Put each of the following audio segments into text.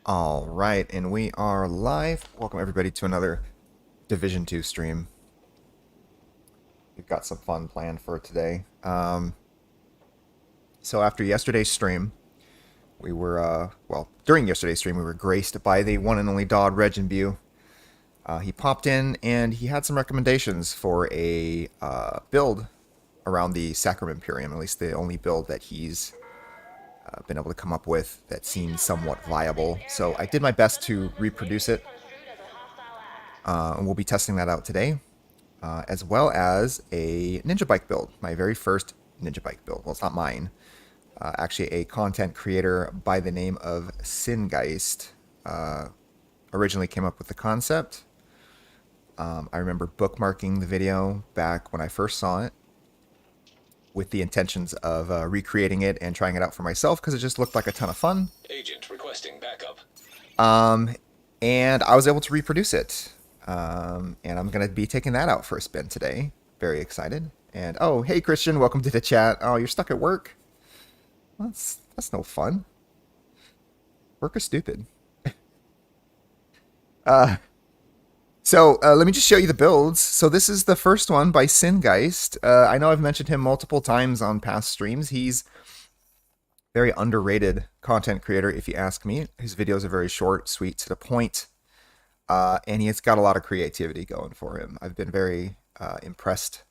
All right, and we are live. Welcome everybody to another Division 2 stream. We've got some fun planned for today. So after yesterday's stream, we were, during yesterday's stream, we were graced by the one and only Dodd Regenbew. He popped in and he had some recommendations for a build around the Sacrum Imperium, at least the only build that he's been able to come up with that seems somewhat viable. So I did my best to reproduce it, and we'll be testing that out today. As well as a Ninjabike build, my very first Ninjabike build. Well, it's not mine. Actually, a content creator by the name of Singeist originally came up with the concept. I remember bookmarking the video back when I first saw it with the intentions of recreating it and trying it out for myself because it just looked like a ton of fun. Agent requesting backup. And I was able to reproduce it. And I'm going to be taking that out for a spin today. Very excited. And oh, hey Christian, welcome to the chat. Oh, you're stuck at work? Well, that's no fun. Work is stupid. Let me just show you the builds. So this is the first one by Singeist. I know I've mentioned him multiple times on past streams. He's very underrated content creator, if you ask me. His videos are very short, sweet, to the point. And he's got a lot of creativity going for him. I've been very impressed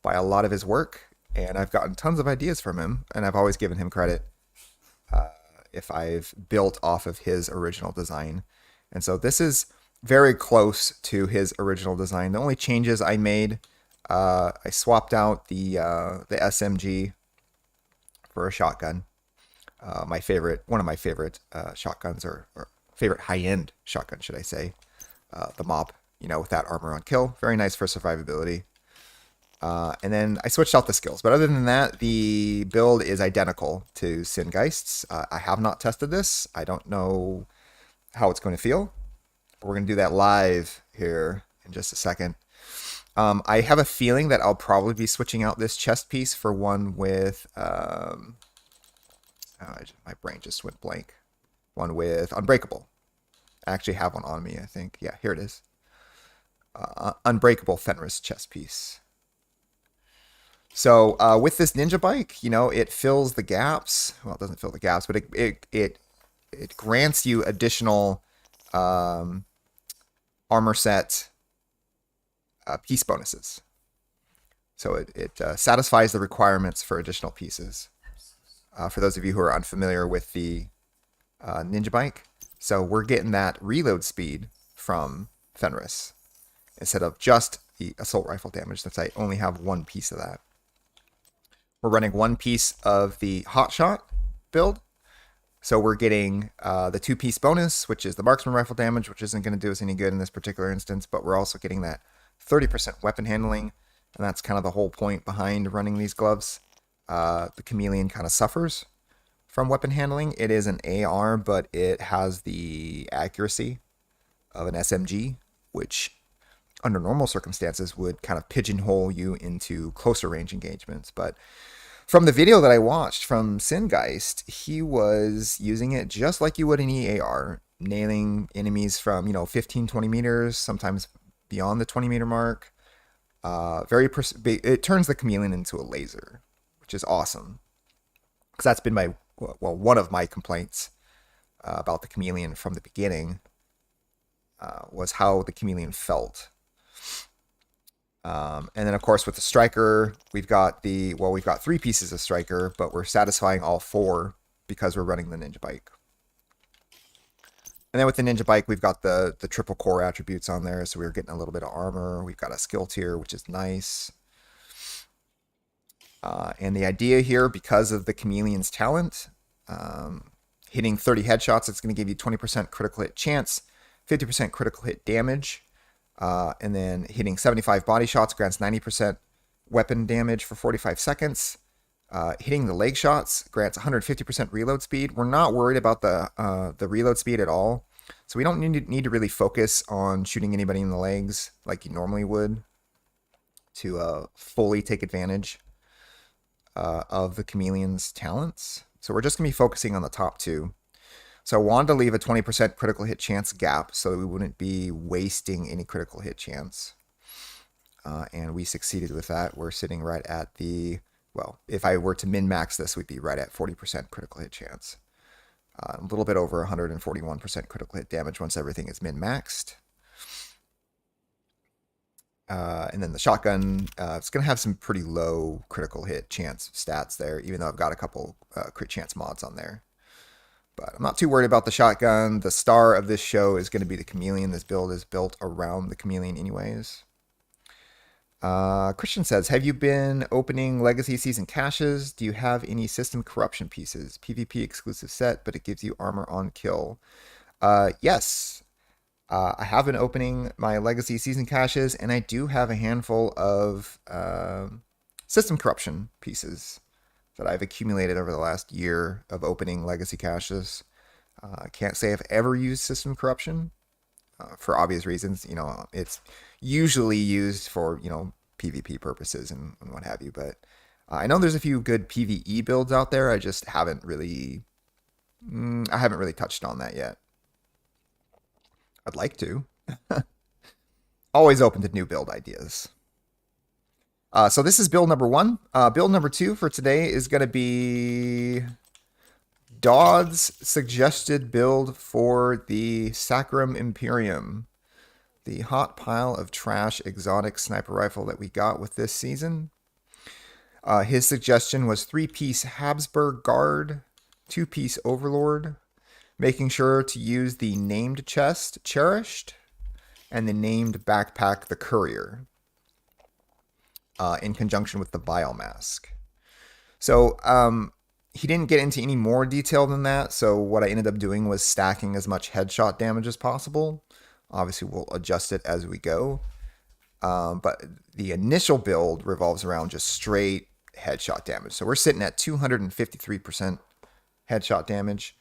by a lot of his work, and I've gotten tons of ideas from him, and I've always given him credit if I've built off of his original design. And so this is very close to his original design. The only changes I made, I swapped out the SMG for a shotgun. One of my favorite shotguns, or favorite high-end shotgun, should I say. The Mob, with that armor on kill. Very nice for survivability. And then I switched out the skills. But other than that, the build is identical to Singeist's. I have not tested this. I don't know how it's going to feel. We're going to do that live here in just a second. I have a feeling that I'll probably be switching out this chest piece for one with... my brain just went blank. One with Unbreakable. I actually have one on me, I think. Yeah, here it is. Unbreakable Fenris chest piece. So with this Ninjabike, it fills the gaps. Well, it doesn't fill the gaps, but it grants you additional armor set piece bonuses. So it satisfies the requirements for additional pieces. For those of you who are unfamiliar with the Ninjabike, so we're getting that reload speed from Fenris instead of just the assault rifle damage, since I only have one piece of that. We're running one piece of the hotshot build, so we're getting the 2-piece bonus, which is the marksman rifle damage, which isn't going to do us any good in this particular instance, but we're also getting that 30% weapon handling, and that's kind of the whole point behind running these gloves. The Chameleon kind of suffers from weapon handling. It is an AR, but it has the accuracy of an SMG, which under normal circumstances would kind of pigeonhole you into closer range engagements. But from the video that I watched from Singeist, he was using it just like you would an EAR, nailing enemies from 15, 20 meters, sometimes beyond the 20-meter mark. It turns the Chameleon into a laser, which is awesome, because that's been one of my complaints about the Chameleon from the beginning, was how the Chameleon felt. And then of course with the striker, we've got 3 pieces of striker, but we're satisfying all 4 because we're running the Ninjabike. And then with the Ninjabike, we've got the triple core attributes on there, so we're getting a little bit of armor. We've got a skill tier, which is nice. And the idea here, because of the Chameleon's talent, hitting 30 headshots, it's going to give you 20% critical hit chance, 50% critical hit damage, and then hitting 75 body shots grants 90% weapon damage for 45 seconds. Hitting the leg shots grants 150% reload speed. We're not worried about the reload speed at all, so we don't need to really focus on shooting anybody in the legs like you normally would to fully take advantage of the Chameleon's talents. So we're just going to be focusing on the top 2. So I wanted to leave a 20% critical hit chance gap so that we wouldn't be wasting any critical hit chance. And we succeeded with that. We're sitting right at the, well, if I were to min-max this, we'd be right at 40% critical hit chance. A little bit over 141% critical hit damage once everything is min-maxed. And then the shotgun, it's going to have some pretty low critical hit chance stats there, even though I've got a couple crit chance mods on there. But I'm not too worried about the shotgun. The star of this show is going to be the Chameleon. This build is built around the Chameleon anyways. Christian says, have you been opening Legacy Season caches? Do you have any system corruption pieces? PvP exclusive set, but it gives you armor on kill. Yes. I have been opening my Legacy Season caches, and I do have a handful of system corruption pieces that I've accumulated over the last year of opening Legacy caches. I can't say I've ever used system corruption for obvious reasons. You know, it's usually used for, you know, PvP purposes and what have you. But I know there's a few good PvE builds out there. I just haven't really, I haven't really touched on that yet. I'd like to. Always open to new build ideas. So this is build number 1. Build number 2 for today is going to be Dodd's suggested build for the Sacrum Imperium, the hot pile of trash exotic sniper rifle that we got with this season. His suggestion was 3-piece Habsburg guard, 2-piece Overlord, making sure to use the named chest, Cherished, and the named backpack, the Courier, in conjunction with the Biomask. So he didn't get into any more detail than that, so what I ended up doing was stacking as much headshot damage as possible. Obviously, we'll adjust it as we go. But the initial build revolves around just straight headshot damage. So we're sitting at 253% headshot damage.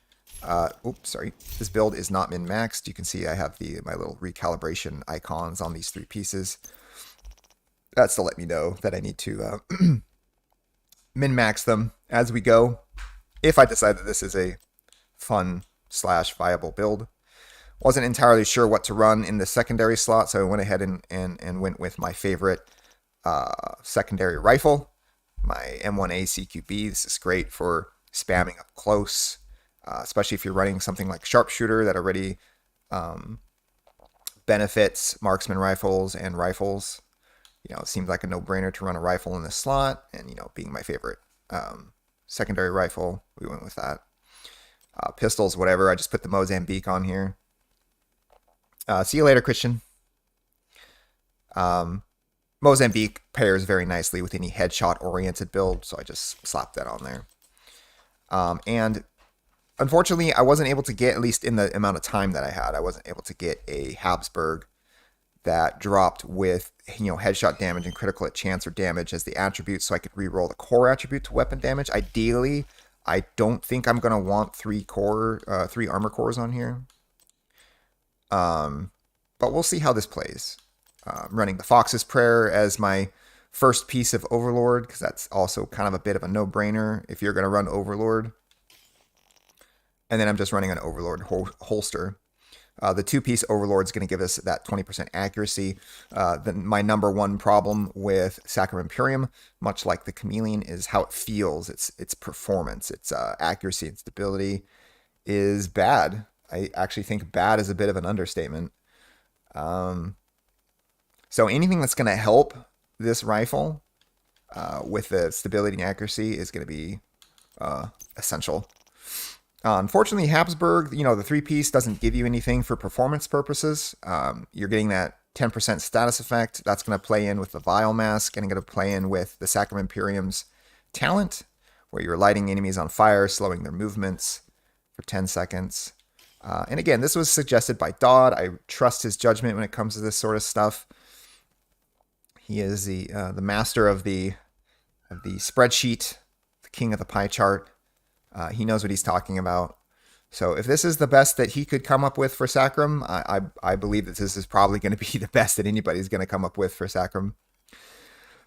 Oops, sorry. This build is not min-maxed. You can see I have my little recalibration icons on these 3 pieces. That's to let me know that I need to min-max them as we go, if I decide that this is a fun/viable build. Wasn't entirely sure what to run in the secondary slot, so I went ahead and went with my favorite secondary rifle, my M1A CQB. This is great for spamming up close, especially if you're running something like Sharpshooter that already benefits marksman rifles and rifles. You know, it seems like a no-brainer to run a rifle in this slot, and, you know, being my favorite secondary rifle, we went with that. Pistols, whatever, I just put the Mozambique on here. See you later, Christian. Mozambique pairs very nicely with any headshot-oriented build, so I just slapped that on there. And unfortunately, I wasn't able to get, at least in the amount of time that I had, I wasn't able to get a Habsburg that dropped with, you know, headshot damage and critical hit chance or damage as the attributes, so I could re-roll the core attribute to weapon damage. Ideally, I don't think I'm gonna want 3 armor cores on here. But we'll see how this plays. I'm running the Fox's Prayer as my first piece of Overlord, because that's also kind of a bit of a no-brainer if you're gonna run Overlord. And then I'm just running an Overlord holster. The 2-piece Overlord is going to give us that 20% accuracy. My number 1 problem with Sacrum Imperium, much like the Chameleon, is how it feels. Its performance, its accuracy and stability is bad. I actually think bad is a bit of an understatement. So anything that's going to help this rifle with the stability and accuracy is going to be essential. Unfortunately, Habsburg, you know, the 3-piece doesn't give you anything for performance purposes. You're getting that 10% status effect. That's going to play in with the Biomask and going to play in with the Sacrum Imperium's talent, where you're lighting enemies on fire, slowing their movements for 10 seconds. And again, this was suggested by Dodd. I trust his judgment when it comes to this sort of stuff. He is the master of the spreadsheet, the king of the pie chart. He knows what he's talking about. So if this is the best that he could come up with for Sacrum, I believe that this is probably going to be the best that anybody's going to come up with for Sacrum.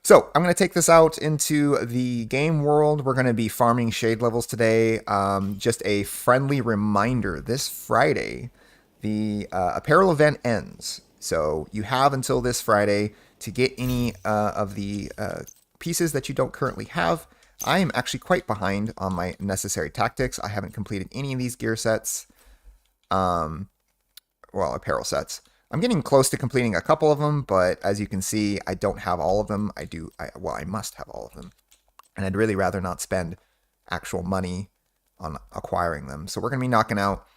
So I'm going to take this out into the game world. We're going to be farming shade levels today. Just a friendly reminder, this Friday, the apparel event ends. So you have until this Friday to get any of the pieces that you don't currently have. I am actually quite behind on my necessary tactics. I haven't completed any of these gear sets. Well, apparel sets. I'm getting close to completing a couple of them, but as you can see, I don't have all of them. I must have all of them. And I'd really rather not spend actual money on acquiring them. So we're going to be knocking out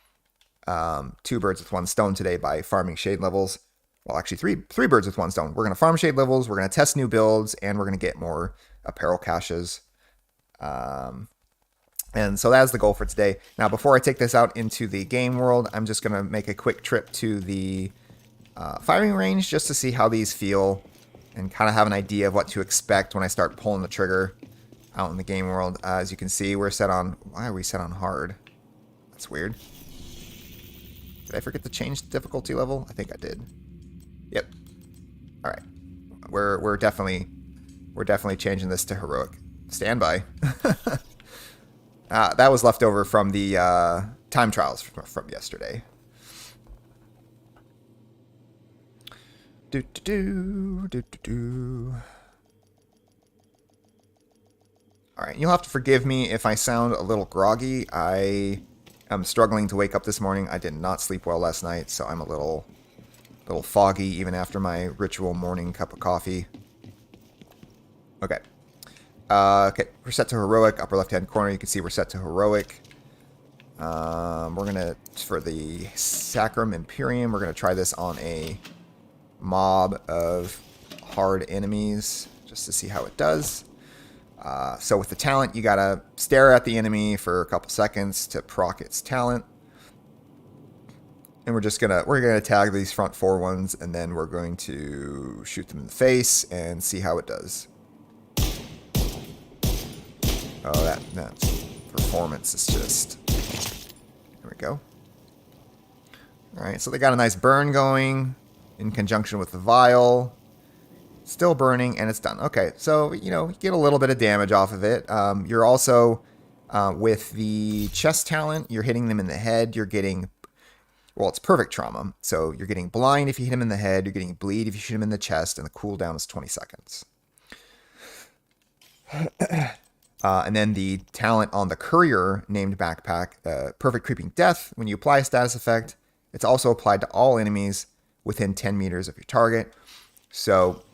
2 birds with 1 stone today by farming shade levels. Well, actually, three birds with 1 stone. We're going to farm shade levels, we're going to test new builds, and we're going to get more apparel caches. And so that's the goal for today. Now, before I take this out into the game world, I'm just going to make a quick trip to the firing range just to see how these feel and kind of have an idea of what to expect when I start pulling the trigger out in the game world. As you can see, we're set on... Why are we set on hard? That's weird. Did I forget to change the difficulty level? I think I did. Yep. All right. We're definitely changing this to heroic. Standby. That was left over from the time trials from yesterday. All right, you'll have to forgive me if I sound a little groggy. I am struggling to wake up this morning. I did not sleep well last night, so I'm a little foggy even after my ritual morning cup of coffee. Okay. Okay, we're set to heroic. Upper left-hand corner, you can see we're set to heroic. We're gonna, for the Sacrum Imperium, we're gonna try this on a mob of hard enemies just to see how it does. So with the talent, you gotta stare at the enemy for a couple seconds to proc its talent. And we're gonna tag these front 4 ones, and then we're going to shoot them in the face and see how it does. Oh, that performance is just... There we go. Alright, so they got a nice burn going in conjunction with the vial. Still burning, and it's done. Okay, so, you get a little bit of damage off of it. You're also, with the chest talent, you're hitting them in the head. You're getting... Well, it's perfect trauma. So you're getting blind if you hit him in the head. You're getting bleed if you shoot him in the chest, and the cooldown is 20 seconds. And then the talent on the courier named backpack, Perfect Creeping Death. When you apply a status effect, it's also applied to all enemies within 10 meters of your target. So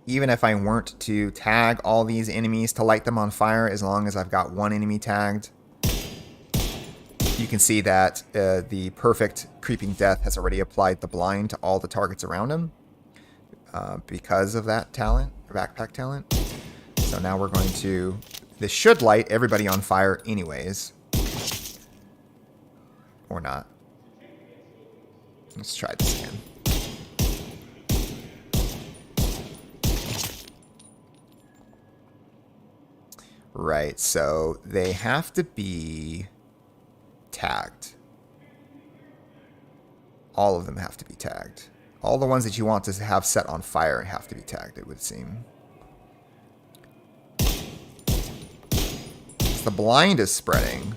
even if I weren't to tag all these enemies to light them on fire, as long as I've got 1 enemy tagged, you can see that the Perfect Creeping Death has already applied the blind to all the targets around him because of that talent, backpack talent. So now we're going to... This should light everybody on fire anyways. Or not. Let's try this again. Right, so they have to be tagged. All of them have to be tagged. All the ones that you want to have set on fire have to be tagged, it would seem. The blind is spreading,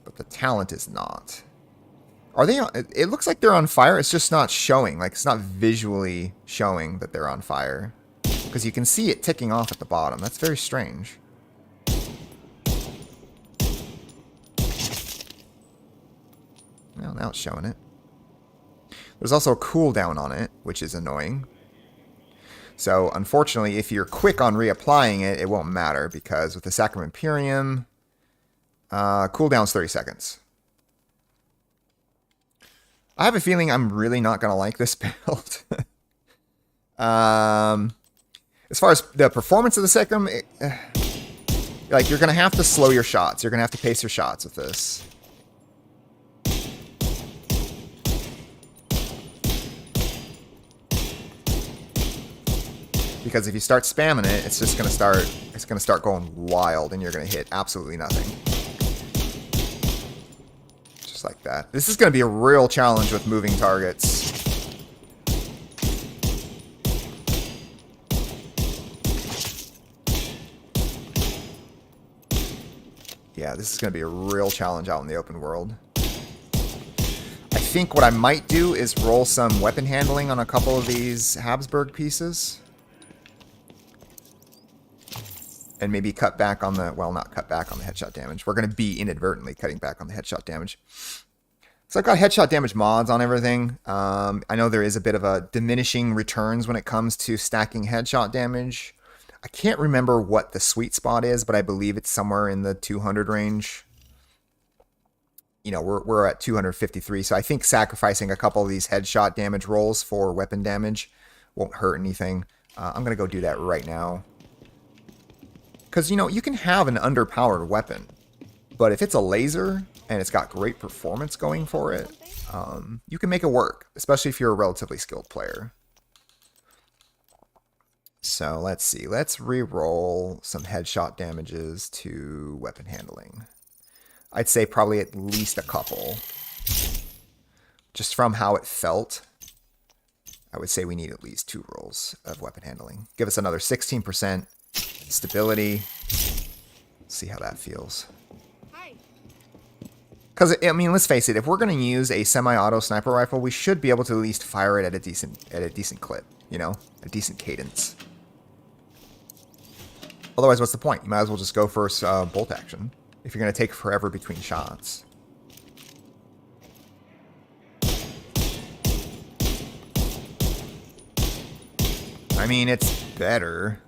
but the talent is not. Are they on, it looks like they're on fire, it's just not showing. Like, it's not visually showing that they're on fire. Because you can see it ticking off at the bottom. That's very strange. Well, now it's showing it. There's also a cooldown on it, which is annoying. So, unfortunately, if you're quick on reapplying it, it won't matter, because with the Sacrum Imperium, cooldown's 30 seconds. I have a feeling I'm really not going to like this build. As far as the performance of the Sacrum, like, you're going to have to slow your shots. You're going to have to pace your shots with this. Because if you start spamming it, it's just going to start going wild, and you're going to hit absolutely nothing. Just like that. This is going to be a real challenge with moving targets. Yeah, this is going to be a real challenge out in the open world. I think what I might do is roll some weapon handling on a couple of these Habsburg pieces. And maybe cut back on the... Well, not cut back on the headshot damage. We're going to be inadvertently cutting back on the headshot damage. So I've got headshot damage mods on everything. I know there is a bit of a diminishing returns when it comes to stacking headshot damage. I can't remember what the sweet spot is, but I believe it's somewhere in the 200 range. You know, we're at 253, so I think sacrificing a couple of these headshot damage rolls for weapon damage won't hurt anything. I'm going to go do that right now. Because, you know, you can have an underpowered weapon, but if it's a laser and it's got great performance going for it, you can make it work, especially if you're a relatively skilled player. So let's see. Let's re-roll some headshot damages to weapon handling. I'd say probably at least a couple. Just from how it felt, I would say we need at least 2 rolls of weapon handling. Give us another 16% stability. See how that feels. Because, I mean, let's face it, if we're going to use a semi-auto sniper rifle, we should be able to at least fire it at a decent clip, you know? A decent cadence. Otherwise, what's the point? You might as well just go for bolt action if you're going to take forever between shots. I mean, it's better.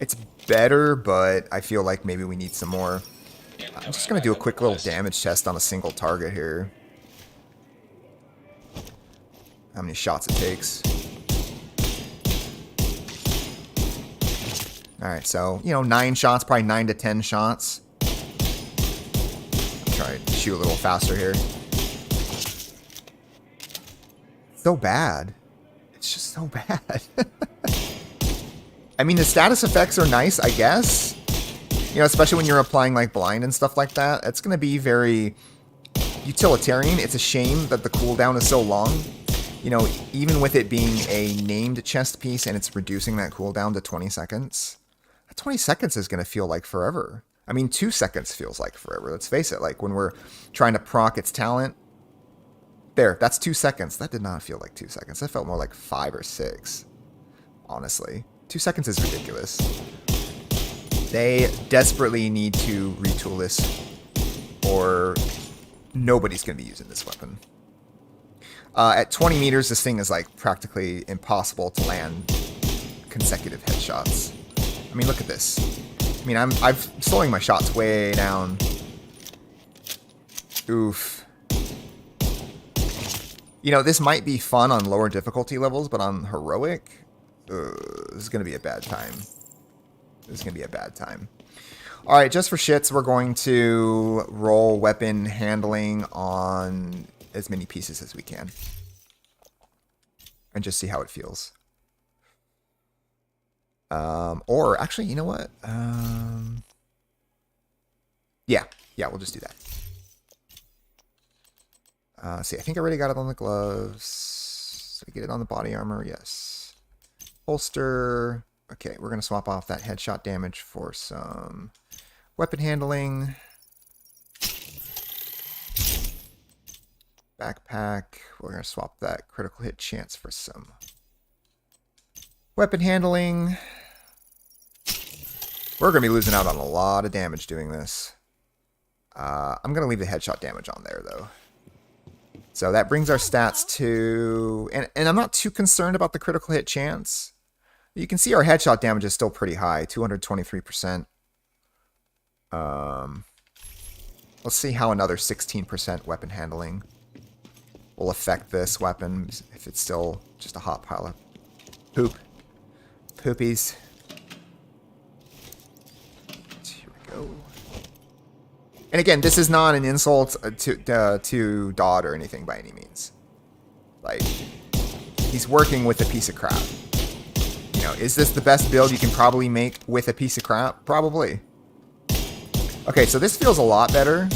It's better, but I feel like maybe we need some more. I'm just going to do a quick little damage test on a single target here. How many shots it takes. Alright, so, you know, 9 shots, probably 9 to 10 shots. Try to shoot a little faster here. So bad. It's just so bad. I mean, the status effects are nice, I guess. You know, especially when you're applying, like, blind and stuff like that. It's going to be very utilitarian. It's a shame that the cooldown is so long. You know, even with it being a named chest piece and it's reducing that cooldown to 20 seconds, that 20 seconds is going to feel like forever. I mean, 2 seconds feels like forever. Let's face it, like when we're trying to proc its talent. There, that's 2 seconds. That did not feel like 2 seconds. That felt more like 5 or 6, honestly. 2 seconds is ridiculous. They desperately need to retool this, or nobody's going to be using this weapon. At 20 meters, this thing is like practically impossible to land consecutive headshots. I mean, look at this. I mean, I'm slowing my shots way down. Oof. You know, this might be fun on lower difficulty levels, but on heroic, this is going to be a bad time. This is going to be a bad time. All right, just for shits, we're going to roll weapon handling on as many pieces as we can. And just see how it feels. Or, actually, you know what? Yeah, we'll just do that. See, I think I already got it on the gloves. Did I get it on the body armor? Yes. Holster. Okay, we're going to swap off that headshot damage for some weapon handling. Backpack. We're going to swap that critical hit chance for some weapon handling. We're going to be losing out on a lot of damage doing this. I'm going to leave the headshot damage on there, though. So that brings our stats to... And I'm not too concerned about the critical hit chance. You can see our headshot damage is still pretty high, 223%. Let's see how another 16% weapon handling will affect this weapon, if it's still just a hot pile of poop. Poopies. Here we go. And again, this is not an insult to Dodd or anything by any means. Like, he's working with a piece of crap. You know, is this the best build you can probably make with a piece of crap? Probably. Okay, so this feels a lot better.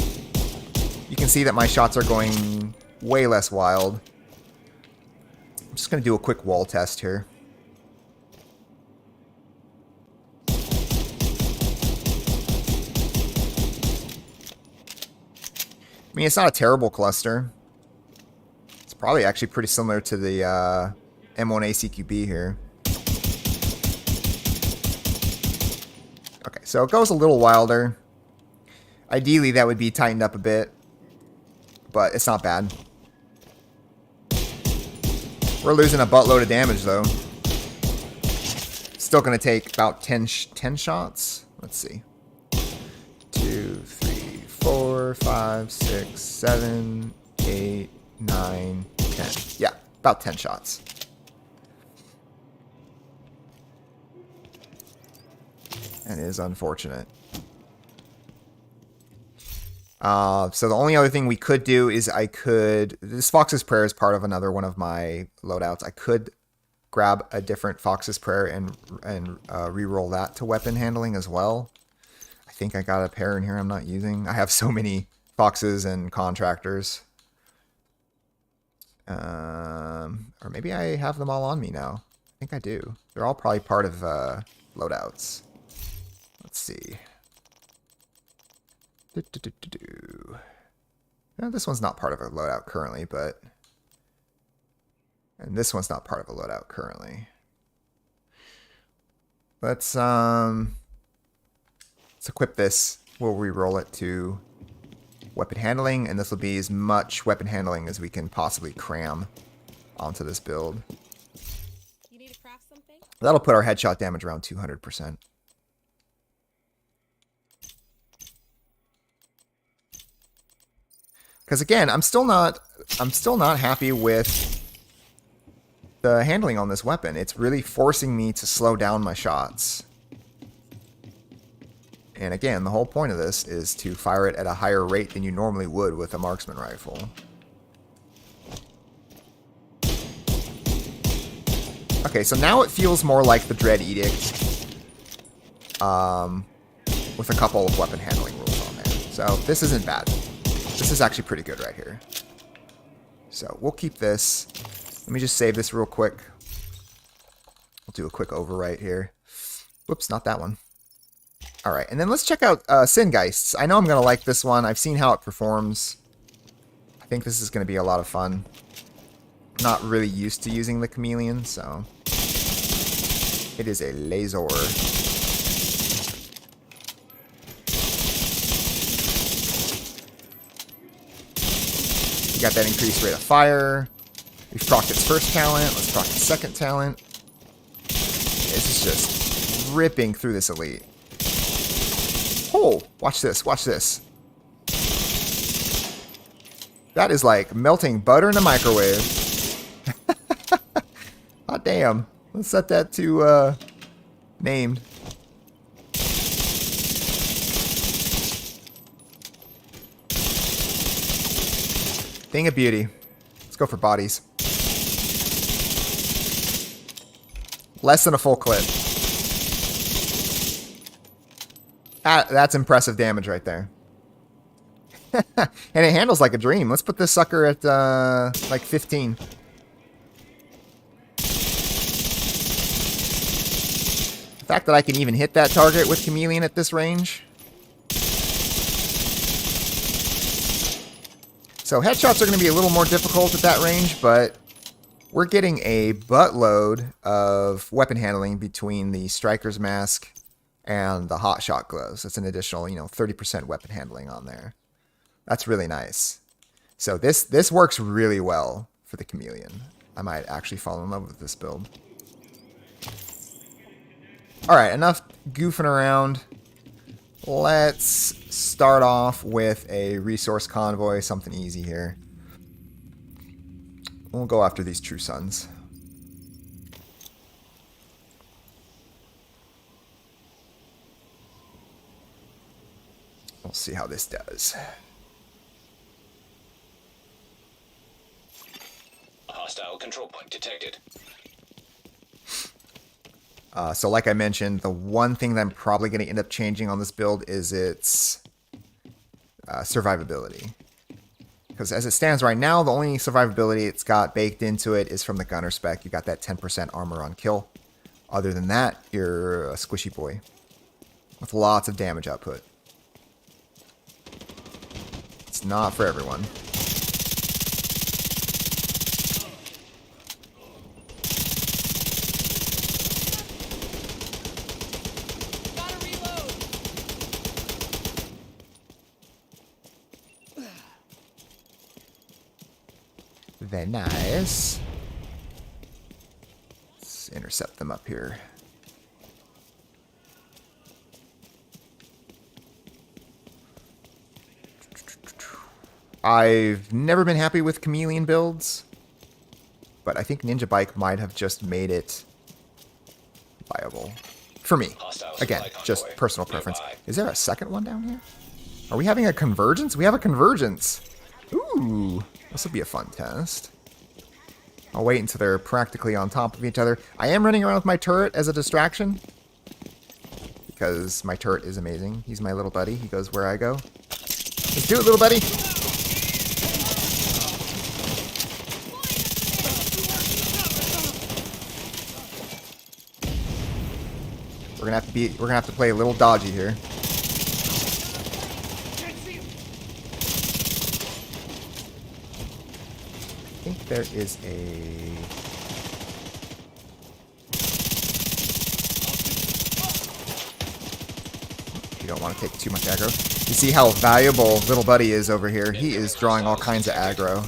You can see that my shots are going way less wild. I'm just going to do a quick wall test here. I mean, it's not a terrible cluster. It's probably actually pretty similar to the M1A CQB here. Okay, so it goes a little wilder. Ideally, that would be tightened up a bit, but it's not bad. We're losing a buttload of damage, though. Still going to take about 10 shots. Let's see. 2, 3, 4, 5, 6, 7, 8, 9, 10. Yeah, about 10 shots. And it is unfortunate. So the only other thing we could do is this Fox's Prayer is part of another one of my loadouts. I could grab a different Fox's Prayer and re-roll that to weapon handling as well. I think I got a pair in here I'm not using. I have so many Foxes and Contractors. Or maybe I have them all on me now. I think I do. They're all probably part of loadouts. Let's see. No, this one's not part of a loadout currently, but... And this one's not part of a loadout currently. Let's equip this. We'll re-roll it to weapon handling, and this will be as much weapon handling as we can possibly cram onto this build. You need to craft something? That'll put our headshot damage around 200%. Because again, I'm still not happy with the handling on this weapon. It's really forcing me to slow down my shots. And again, the whole point of this is to fire it at a higher rate than you normally would with a marksman rifle. Okay, so now it feels more like the Dread Edict, with a couple of weapon handling rules on there. So this isn't bad. This is actually pretty good right here. So we'll keep this. Let me just save this real quick. We'll do a quick overwrite here. Whoops, not that one. All right, and then let's check out Singeists. I know I'm going to like this one. I've seen how it performs. I think this is going to be a lot of fun. Not really used to using the Chameleon, so... It is a laser. You got that increased rate of fire. We've procced its first talent. Let's proc its second talent. This is just ripping through this elite. Oh, watch this, watch this. That is like melting butter in a microwave. Oh, damn. Let's set that to named. Thing of beauty. Let's go for bodies. Less than a full clip. That's impressive damage right there. And it handles like a dream. Let's put this sucker at like 15. The fact that I can even hit that target with Chameleon at this range. So headshots are going to be a little more difficult at that range, but we're getting a buttload of weapon handling between the Striker's Mask and the Hotshot Gloves. That's an additional, 30% weapon handling on there. That's really nice. So this works really well for the Chameleon. I might actually fall in love with this build. Alright, enough goofing around. Let's start off with a resource convoy, something easy here. We'll go after these True Sons. We'll see how this does. A hostile control point detected. So like I mentioned, the one thing that I'm probably going to end up changing on this build is its survivability. Because as it stands right now, the only survivability it's got baked into it is from the gunner spec. You got that 10% armor on kill. Other than that, you're a squishy boy with lots of damage output. It's not for everyone. Gotta reload. Very nice. Let's intercept them up here. I've never been happy with Chameleon builds, but I think Ninjabike might have just made it viable. For me. Again, just personal preference. Is there a second one down here? Are we having a convergence? We have a convergence. Ooh, this will be a fun test. I'll wait until they're practically on top of each other. I am running around with my turret as a distraction, because my turret is amazing. He's my little buddy. He goes where I go. Let's do it, little buddy. We're gonna have to play a little dodgy here. I think there is a... You don't want to take too much aggro. You see how valuable little buddy is over here. He is drawing all kinds of aggro.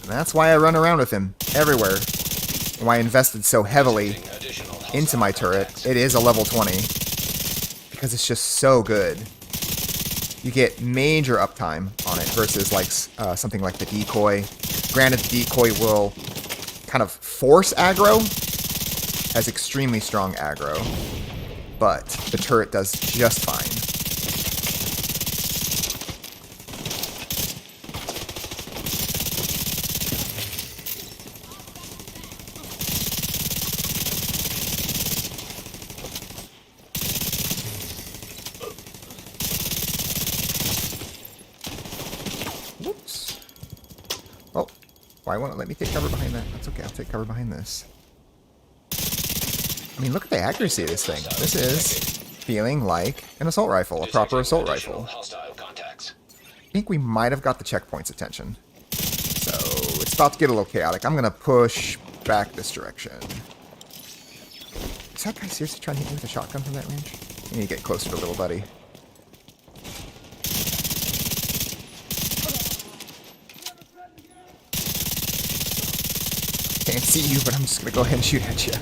And that's why I run around with him everywhere. And why I invested so heavily into my turret. It is a level 20. Because it's just so good. You get major uptime on it versus like something like the decoy. Granted, the decoy will kind of force aggro. Has extremely strong aggro. But the turret does just fine. Whoops. Oh, why won't it let me take cover behind that? That's okay, I'll take cover behind this. I mean, look at the accuracy of this thing. This is feeling like an assault rifle, a proper assault rifle. I think we might have got the checkpoint's attention. So, it's about to get a little chaotic. I'm going to push back this direction. Is that guy seriously trying to hit me with a shotgun from that range? I need to get closer to little buddy. Can't see you, but I'm just going to go ahead and shoot at you.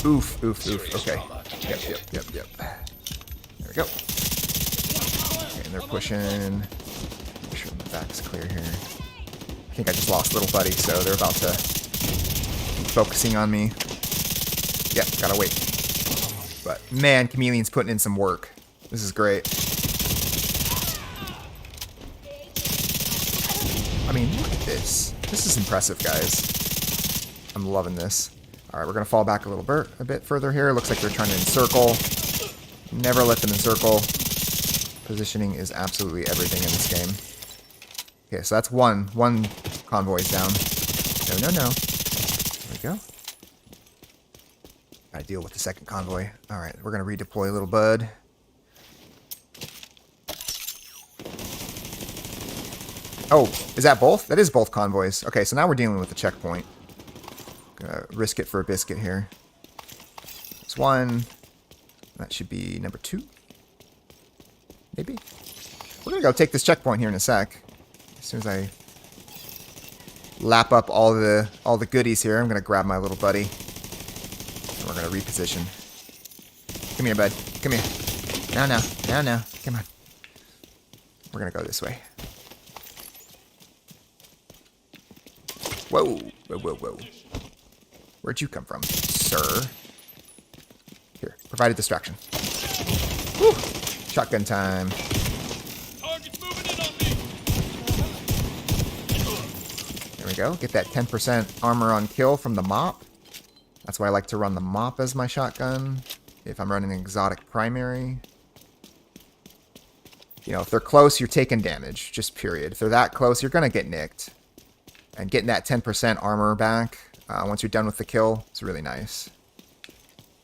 Oof, oof, oof. Okay. Yep. There we go. Okay, and they're pushing. Make sure the back's clear here. I think I just lost little buddy, so they're about to be focusing on me. Yep, gotta wait. But man, Chameleon's putting in some work. This is great. I mean, look at this. This is impressive, guys. I'm loving this. Alright, we're going to fall back a bit further here. Looks like they're trying to encircle. Never let them encircle. Positioning is absolutely everything in this game. Okay, so that's one. One convoy's down. No. There we go. Gotta deal with the second convoy. Alright, we're going to redeploy little bud. Oh, is that both? That is both convoys. Okay, so now we're dealing with the checkpoint. Gonna risk it for a biscuit here. There's one. That should be number 2. Maybe. We're gonna go take this checkpoint here in a sec. As soon as I lap up all the goodies here, I'm gonna grab my little buddy. And we're gonna reposition. Come here, bud. Come here. No. Come on. We're gonna go this way. Whoa. Where'd you come from, sir? Here, provide a distraction. Woo! Shotgun time. Target's moving in on me. There we go. Get that 10% armor on kill from the mop. That's why I like to run the mop as my shotgun. If I'm running an exotic primary. You know, if they're close, you're taking damage. Just period. If they're that close, you're going to get nicked. And getting that 10% armor back once you're done with the kill is really nice.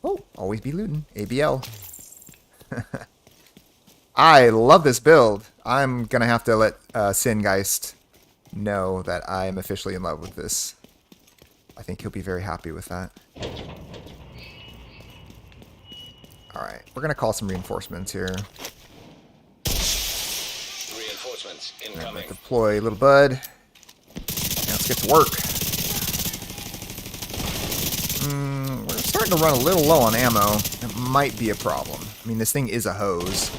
Oh, always be looting. ABL. I love this build. I'm going to have to let Singeist know that I am officially in love with this. I think he'll be very happy with that. Alright, we're going to call some reinforcements here. Reinforcements Right, incoming. deploy, little bud. Now let's get to work. We're starting to run a little low on ammo. That might be a problem. I mean, this thing is a hose.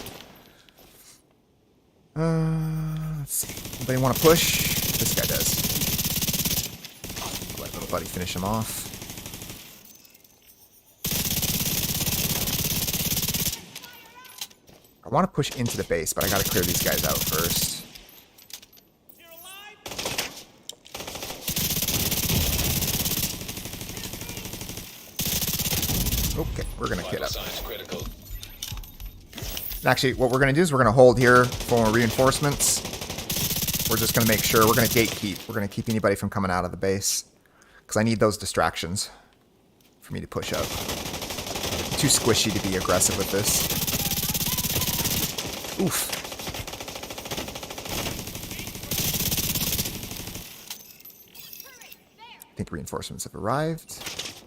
Let's see. Anybody want to push? This guy does. I'll let little buddy finish him off. I want to push into the base, but I gotta clear these guys out first. You're alive? Okay, we're gonna get Vital up. signs critical. Actually, what we're gonna do is we're gonna hold here for reinforcements. We're just gonna make sure we're gonna gatekeep. We're gonna keep anybody from coming out of the base. Because I need those distractions for me to push up. Too squishy to be aggressive with this. Oof. I think reinforcements have arrived.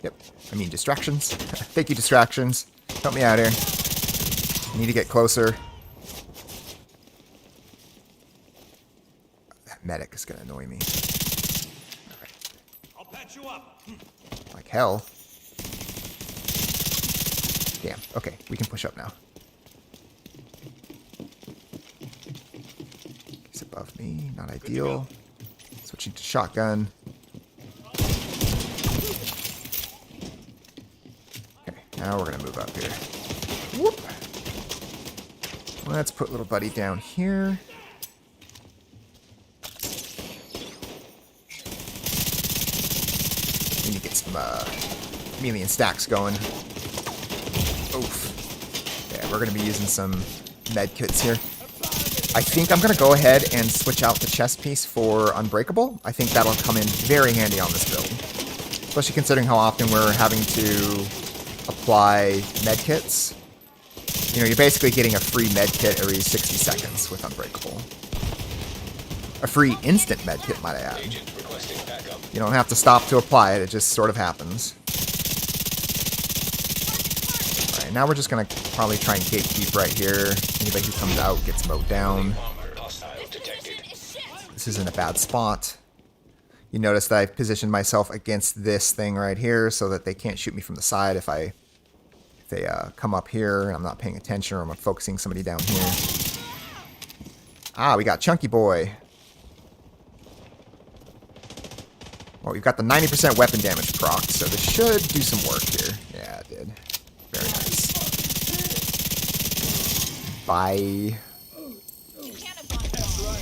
Yep. I mean distractions. Thank you, distractions. Help me out here. I need to get closer. That medic is going to annoy me. Alright. I'll patch you up. Like hell. Damn. Okay, we can push up now. He's above me. Not ideal. Switching to shotgun. Okay, now we're going to move up here. Whoop. Let's put little buddy down here. We need to get some Chameleon stacks going. Oof. Yeah, we're going to be using some med kits here. I think I'm going to go ahead and switch out the chest piece for Unbreakable. I think that'll come in very handy on this build. Especially considering how often we're having to apply med kits. You know, you're basically getting a free med kit every 60 seconds with Unbreakable. A free instant med kit, might I add. Agent requesting backup. You don't have to stop to apply it, it just sort of happens. Alright, now we're just going to probably try and gatekeep right here. Anybody who comes out gets mowed down. Armor hostile detected. This isn't a bad spot. You notice that I've positioned myself against this thing right here so that they can't shoot me from the side if they come up here and I'm not paying attention or I'm focusing somebody down here. Ah, we got Chunky Boy. Well, we've got the 90% weapon damage proc, so this should do some work here. Yeah, it did. Very nice. Bye. You can't have gone wrong.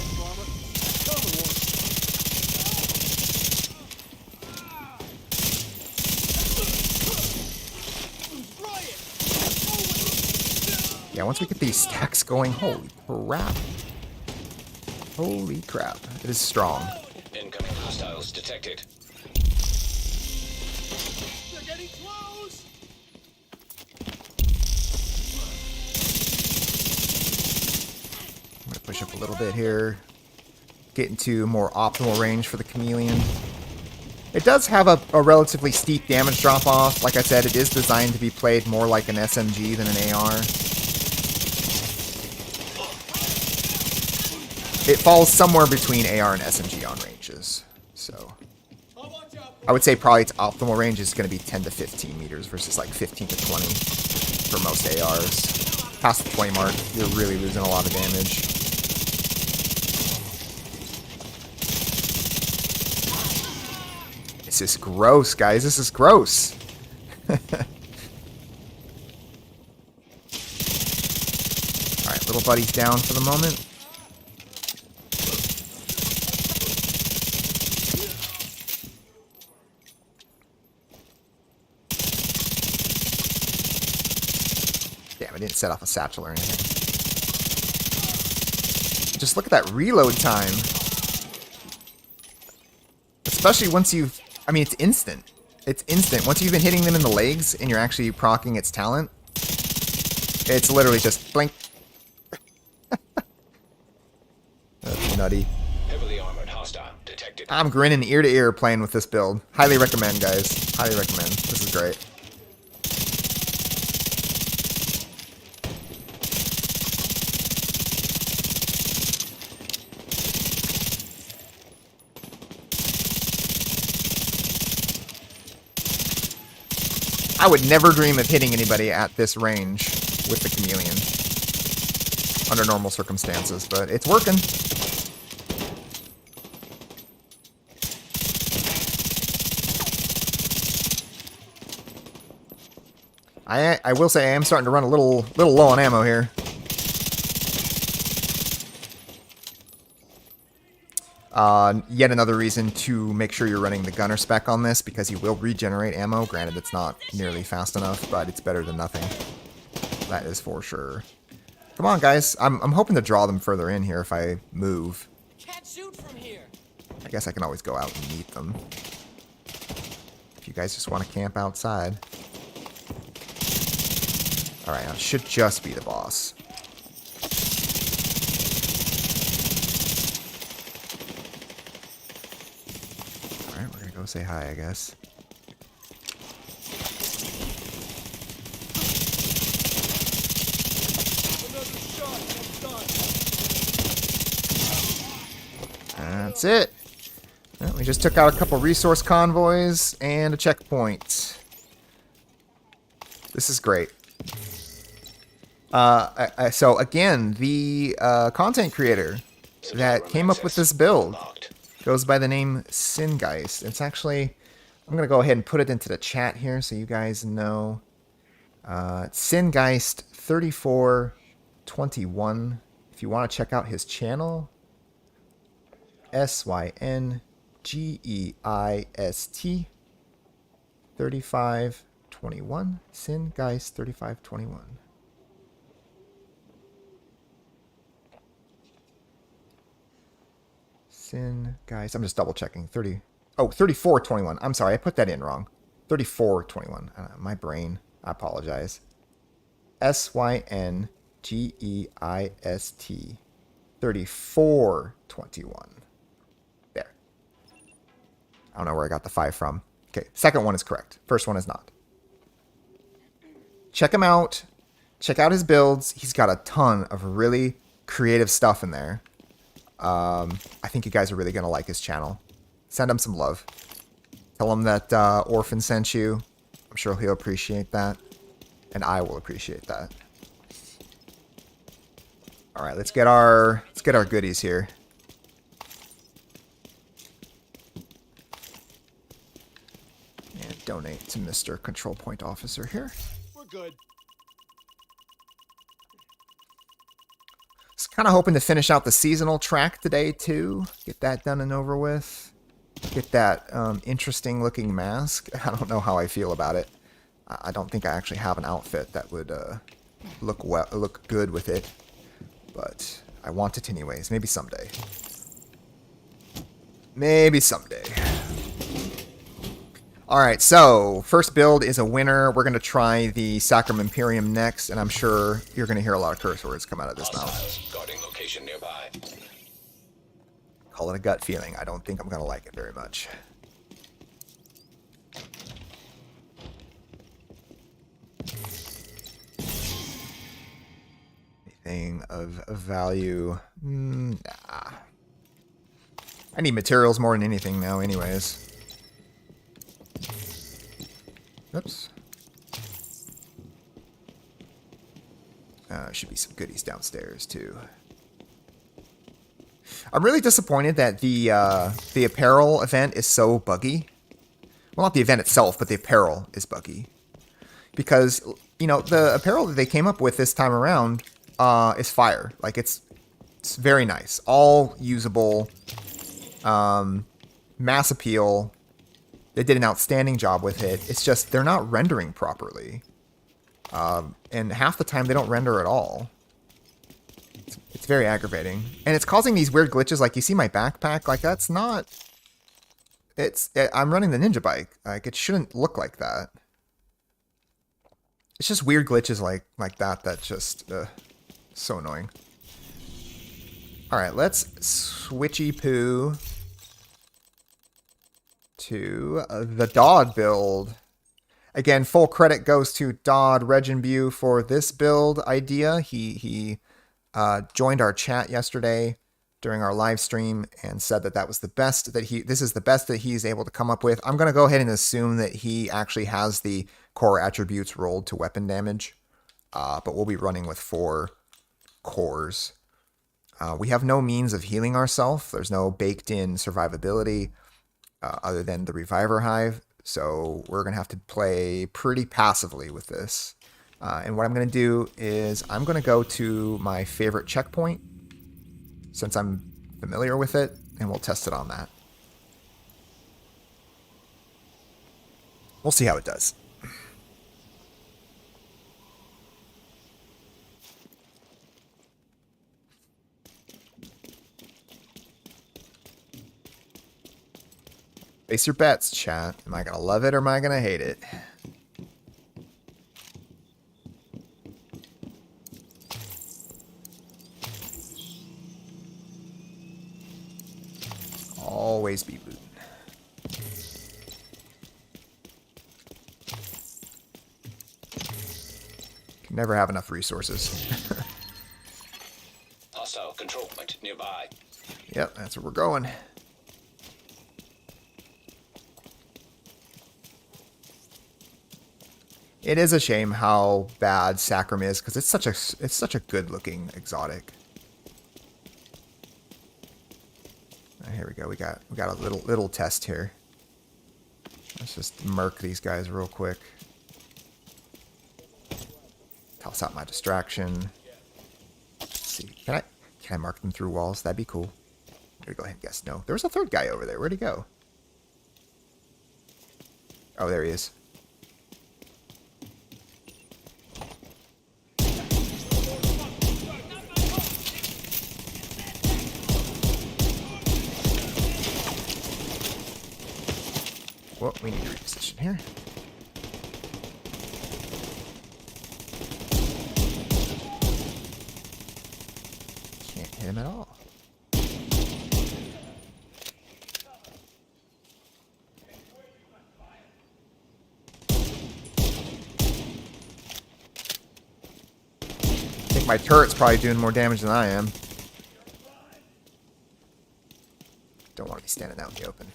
Yeah, once we get these stacks going, holy crap. Holy crap. It is strong. Incoming hostiles detected. They're getting close. I'm going to push up a little bit here. Get into more optimal range for the Chameleon. It does have a relatively steep damage drop-off. Like I said, it is designed to be played more like an SMG than an AR. It falls somewhere between AR and SMG on ranges. So I'll watch out. I would say probably its optimal range is going to be 10 to 15 meters versus like 15 to 20 for most ARs. Past the 20 mark, you're really losing a lot of damage. This is gross, guys. This is gross. Alright, little buddy's down for the moment. Damn, I didn't set off a satchel or anything. just look at that reload time. Especially once you've... I mean, it's instant. It's instant. Once you've been hitting them in the legs and you're actually proccing its talent, it's literally just blink. That's nutty. Heavily armored hostile detected. I'm grinning ear to ear playing with this build. Highly recommend, guys. Highly recommend. This is great. I would never dream of hitting anybody at this range with the Chameleon under normal circumstances, but it's working. I will say I am starting to run a little low on ammo here. Yet another reason to make sure you're running the gunner spec on this, because you will regenerate ammo. Granted, it's not nearly fast enough, but it's better than nothing. That is for sure. Come on, guys. I'm hoping to draw them further in here if I move. Can't shoot from here. I guess I can always go out and meet them. If you guys just want to camp outside. Alright, now it should just be the boss. Alright, we're gonna go say hi, I guess. That's it. Well, we just took out a couple resource convoys and a checkpoint. This is great. So again, the content creator that came up with this build goes by the name Singeist. It's actually, I'm gonna go ahead and put it into the chat here so you guys know. Singeist 3421. If you want to check out his channel, SYNGEIST 3521. Singeist 3521. Guys, I'm just double checking. 3421. I'm sorry, I put that in wrong. 3421. My brain. I apologize. SYNGEIST 3421. There. I don't know where I got the 5 from. Okay, second one is correct. First one is not. Check him out. Check out his builds. He's got a ton of really creative stuff in there. I think you guys are really going to like his channel. Send him some love. Tell him that Orphan sent you. I'm sure he'll appreciate that. And I will appreciate that. Alright, let's get our goodies here. And donate to Mr. Control Point Officer here. We're good. Just kind of hoping to finish out the seasonal track today, too. Get that done and over with. Get that interesting looking mask. I don't know how I feel about it. I don't think I actually have an outfit that would look good with it. But I want it anyways. Maybe someday. Maybe someday. Alright, so first build is a winner. We're going to try the Sacrum Imperium next, and I'm sure you're going to hear a lot of curse words come out of this mouth. Hostiles guarding location nearby. Call it a gut feeling. I don't think I'm going to like it very much. Anything of value? Nah. I need materials more than anything now anyways. Oops. Should be some goodies downstairs too. I'm really disappointed that the apparel event is so buggy. Well, not the event itself, but the apparel is buggy. Because, you know, the apparel that they came up with this time around is fire. Like, it's very nice. All usable. Mass appeal. They did an outstanding job with it. It's just, they're not rendering properly. And half the time, they don't render at all. It's very aggravating. And it's causing these weird glitches. Like, you see my backpack? Like, that's not... I'm running the Ninjabike. Like, it shouldn't look like that. It's just weird glitches like that that just... so annoying. Alright, let's switchy poo to the Dodd build. Again, full credit goes to Dodd Regenbew for this build idea. He joined our chat yesterday during our live stream and said that was the best that this is the best that he's able to come up with. I'm going to go ahead and assume that he actually has the core attributes rolled to weapon damage, but we'll be running with 4 cores. We have no means of healing ourselves. There's no baked-in survivability other than the Reviver Hive, so we're going to have to play pretty passively with this. And what I'm going to do is I'm going to go to my favorite checkpoint, since I'm familiar with it, and we'll test it on that. We'll see how it does. Place your bets, chat. Am I going to love it or am I going to hate it? Always be booting. Can never have enough resources. Hostile control point nearby. Yep, that's where we're going. It is a shame how bad Sacrum is because it's such a good looking exotic. Here we go. We got a little test here. Let's just murk these guys real quick. Toss out my distraction. Let's see. Can I mark them through walls? That'd be cool. I'm gonna go ahead and guess no. There was a third guy over there. Where'd he go? Oh, there he is. Well, we need to reposition here. Can't hit him at all. I think my turret's probably doing more damage than I am. Don't want to be standing out in the open.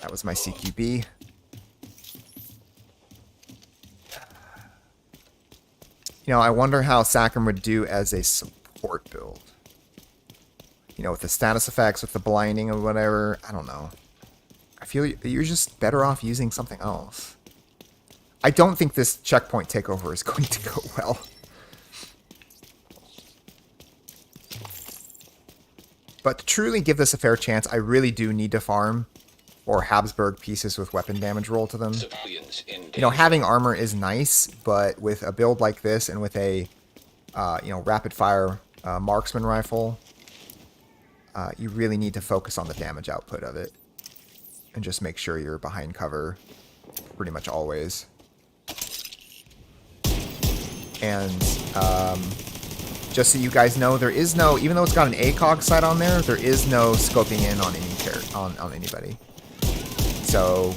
That was my CQB. You know, I wonder how Sacrum would do as a support build. You know, with the status effects, with the blinding or whatever. I don't know. I feel you're just better off using something else. I don't think this checkpoint takeover is going to go well. But to truly give this a fair chance, I really do need to farm or Habsburg pieces with weapon damage roll to them. Civilians in danger. You know, having armor is nice, but with a build like this and with a, you know, rapid fire marksman rifle, you really need to focus on the damage output of it. And just make sure you're behind cover pretty much always. And just so you guys know, there is no, even though it's got an ACOG sight on there, there is no scoping in on any on anybody. So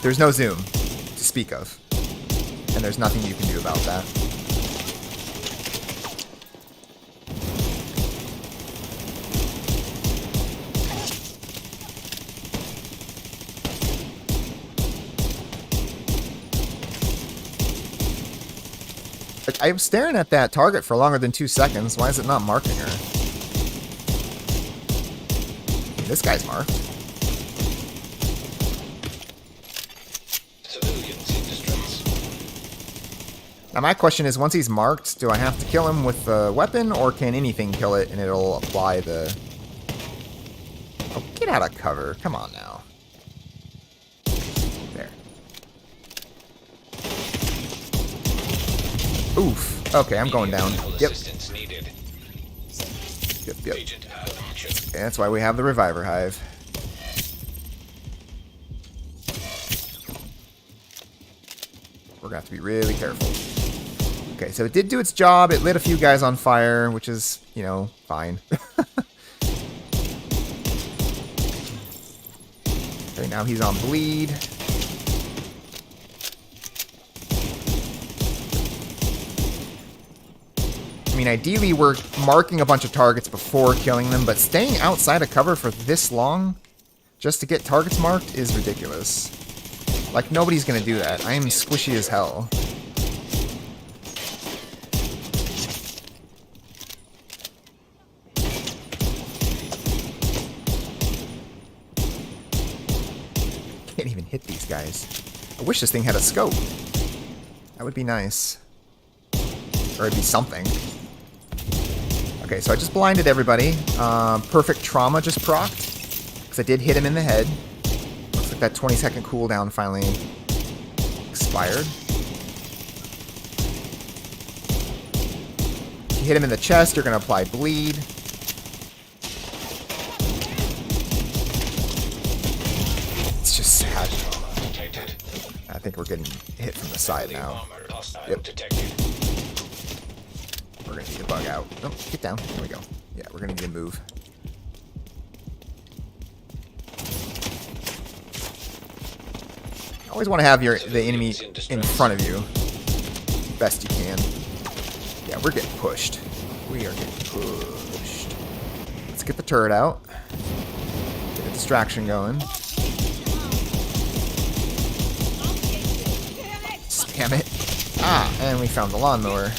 there's no zoom to speak of, and there's nothing you can do about that. Like, I was staring at that target for longer than 2 seconds. Why is it not marking her? This guy's marked. Civilians in distress. Now my question is, once he's marked, do I have to kill him with the weapon, or can anything kill it and it'll apply the... Oh, get out of cover. Come on now. There. Oof. Okay, I'm going down. Medical Yep. assistance needed. Yep. Agent out. Okay, that's why we have the Reviver Hive. We're going to have to be really careful. Okay, so it did do its job. It lit a few guys on fire, which is, you know, fine. Okay, now he's on bleed. I mean, ideally, we're marking a bunch of targets before killing them, but staying outside of cover for this long just to get targets marked is ridiculous. Like, nobody's gonna do that. I am squishy as hell. Can't even hit these guys. I wish this thing had a scope. That would be nice. Or it'd be something. Okay, so I just blinded everybody. Perfect trauma just procced. Because I did hit him in the head. Looks like that 20-second cooldown finally expired. If you hit him in the chest, you're going to apply bleed. It's just sad. Detected. I think we're getting hit from the side now. Armor hostile Yep. detected. We're going to need to bug out. Oh, get down. There we go. Yeah, we're going to need to move. Always want to have the enemy in front of you. Best you can. Yeah, we're getting pushed. We are getting pushed. Let's get the turret out. Get a distraction going. Damn it. Ah, and we found the lawnmower.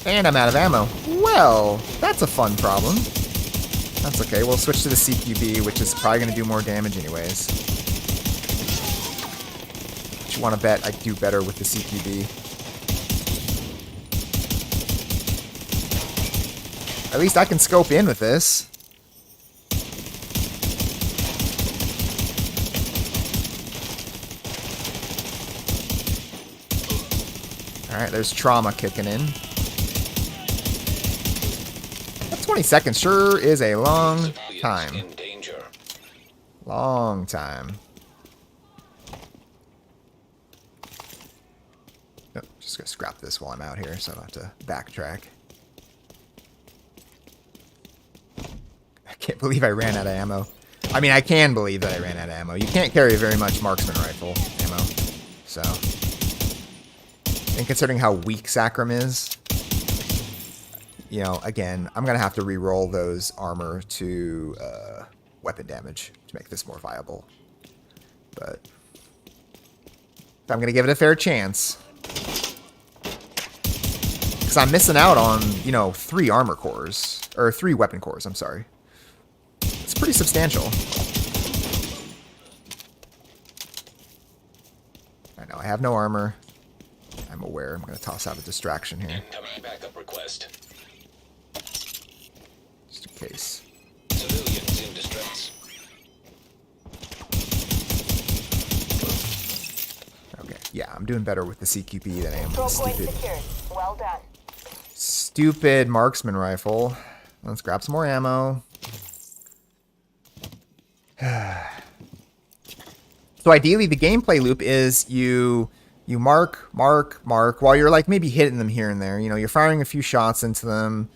And I'm out of ammo. Well, that's a fun problem. That's okay. We'll switch to the CQB, which is probably going to do more damage anyways. But you want to bet I do better with the CQB. At least I can scope in with this. Alright, there's trauma kicking in. 20 seconds sure is a long time. In danger. Long time. Oh, just gonna scrap this while I'm out here so I don't have to backtrack. I can't believe I ran out of ammo. I mean, I can believe that I ran out of ammo. You can't carry very much marksman rifle ammo. So. And considering how weak Sacrum is, you know, again, I'm going to have to re-roll those armor to weapon damage to make this more viable. But I'm going to give it a fair chance. Because I'm missing out on, you know, 3 armor cores. Or 3 weapon cores, I'm sorry. It's pretty substantial. I know, I have no armor. I'm aware. I'm going to toss out a distraction here. Incoming backup request. Just in case. Civilians in distress. Okay, yeah, I'm doing better with the CQB than I am with the Control point stupid, secured. Well done. stupid marksman rifle. Let's grab some more ammo. So ideally, the gameplay loop is you mark while you're like maybe hitting them here and there. You know, you're firing a few shots into them.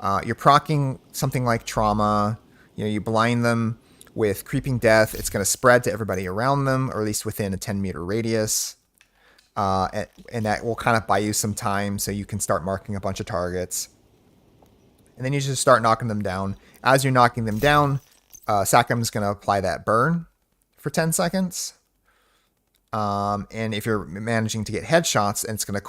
You're proccing something like trauma. You know, you blind them with creeping death. It's going to spread to everybody around them, or at least within a 10-meter radius. And that will kind of buy you some time so you can start marking a bunch of targets. And then you just start knocking them down. As you're knocking them down, Sacrum's going to apply that burn for 10 seconds. And if you're managing to get headshots, and it's going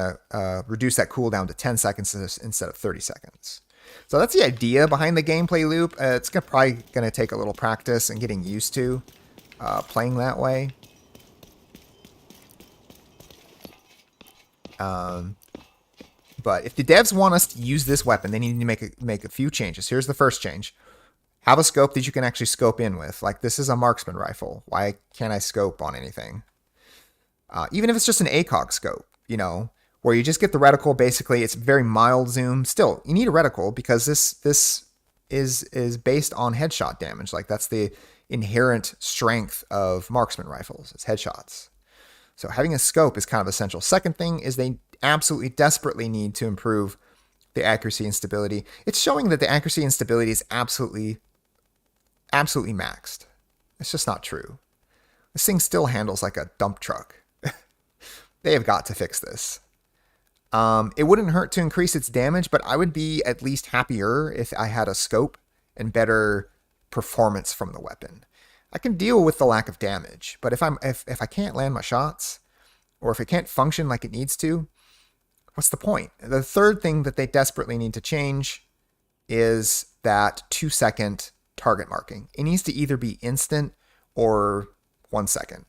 to reduce that cooldown to 10 seconds instead of 30 seconds. So that's the idea behind the gameplay loop. It's probably going to take a little practice and getting used to playing that way. But if the devs want us to use this weapon, they need to make a few changes. Here's the first change. Have a scope that you can actually scope in with. Like, this is a marksman rifle. Why can't I scope on anything? Even if it's just an ACOG scope, you know, where you just get the reticle. Basically, it's very mild zoom. Still, you need a reticle because this is based on headshot damage. Like, that's the inherent strength of marksman rifles. It's headshots. So having a scope is kind of essential. Second thing is they absolutely desperately need to improve the accuracy and stability. It's showing that the accuracy and stability is absolutely maxed. It's just not true. This thing still handles like a dump truck. They have got to fix this. It wouldn't hurt to increase its damage, but I would be at least happier if I had a scope and better performance from the weapon. I can deal with the lack of damage, but if I can't land my shots, or if it can't function like it needs to, what's the point? The third thing that they desperately need to change is that 2-second target marking. It needs to either be instant or 1 second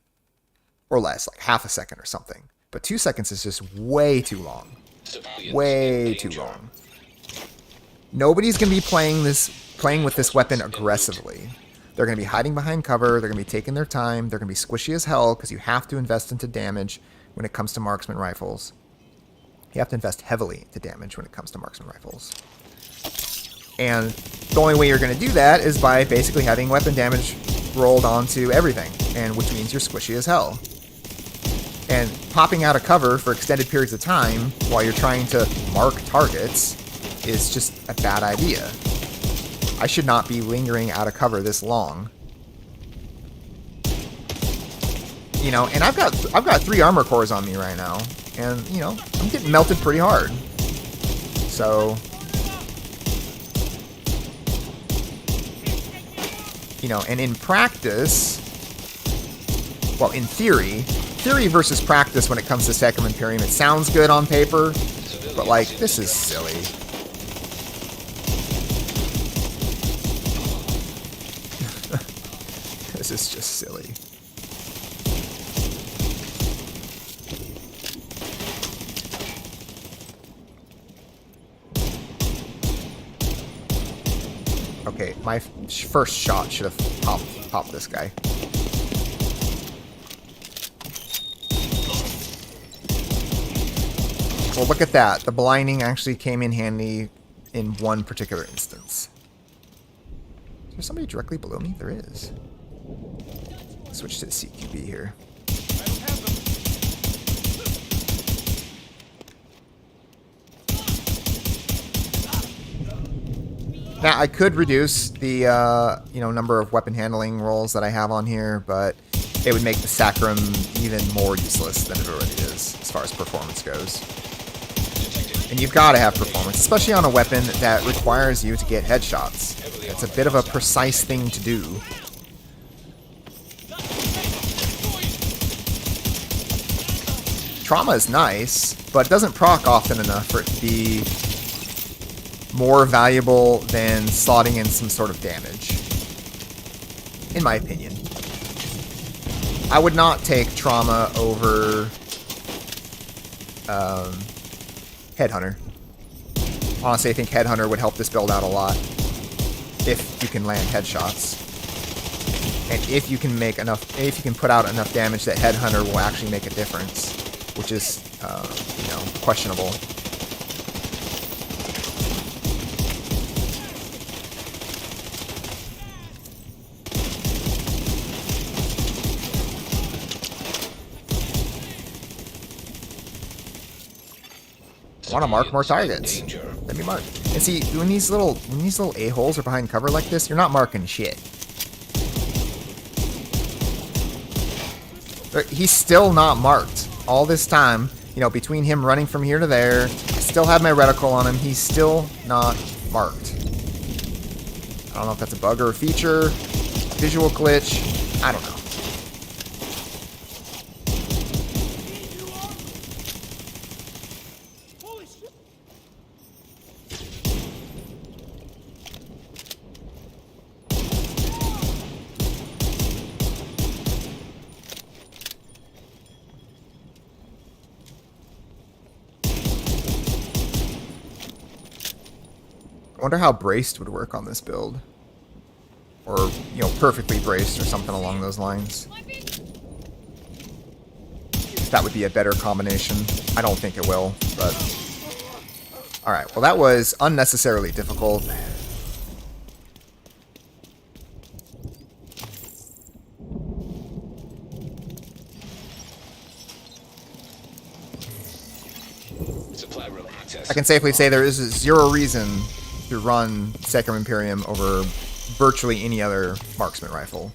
or less, like half a second or something. But 2 seconds is just way too long. Civilians Way in too danger. long. Nobody's going to be playing with this weapon aggressively. They're going to be hiding behind cover. They're going to be taking their time. They're going to be squishy as hell because you have to invest into damage when it comes to marksman rifles. You have to invest heavily into damage when it comes to marksman rifles. And the only way you're going to do that is by basically having weapon damage rolled onto everything, and which means you're squishy as hell. And popping out of cover for extended periods of time while you're trying to mark targets is just a bad idea. I should not be lingering out of cover this long. You know, and I've got 3 armor cores on me right now, and you know, I'm getting melted pretty hard. So, you know, and in practice, well, in theory versus practice when it comes to Sacrum Imperium, it sounds good on paper, but like, this is silly. This is just silly. Okay, my first shot should have popped this guy. Well, look at that. The blinding actually came in handy in one particular instance. Is there somebody directly below me? There is. Switch to the CQB here. Now, I could reduce the number of weapon handling rolls that I have on here, but it would make the Sacrum even more useless than it already is as far as performance goes. And you've got to have performance, especially on a weapon that requires you to get headshots. It's a bit of a precise thing to do. Trauma is nice, but it doesn't proc often enough for it to be more valuable than slotting in some sort of damage, in my opinion. I would not take trauma over Headhunter. Honestly, I think Headhunter would help this build out a lot if you can land headshots. And if you can make enough, if you can put out enough damage that Headhunter will actually make a difference, which is, questionable. I want to mark more targets. Let me mark. And see, when these little a-holes are behind cover like this, you're not marking shit. But he's still not marked. All this time, between him running from here to there, I still have my reticle on him. He's still not marked. I don't know if that's a bug or a feature, visual glitch. I don't know. I wonder how braced would work on this build. or perfectly braced or something along those lines. That would be a better combination. I don't think it will, but all right. Well, that was unnecessarily difficult. Supply room access. I can safely say there is zero reason to run Sacrum Imperium over virtually any other marksman rifle.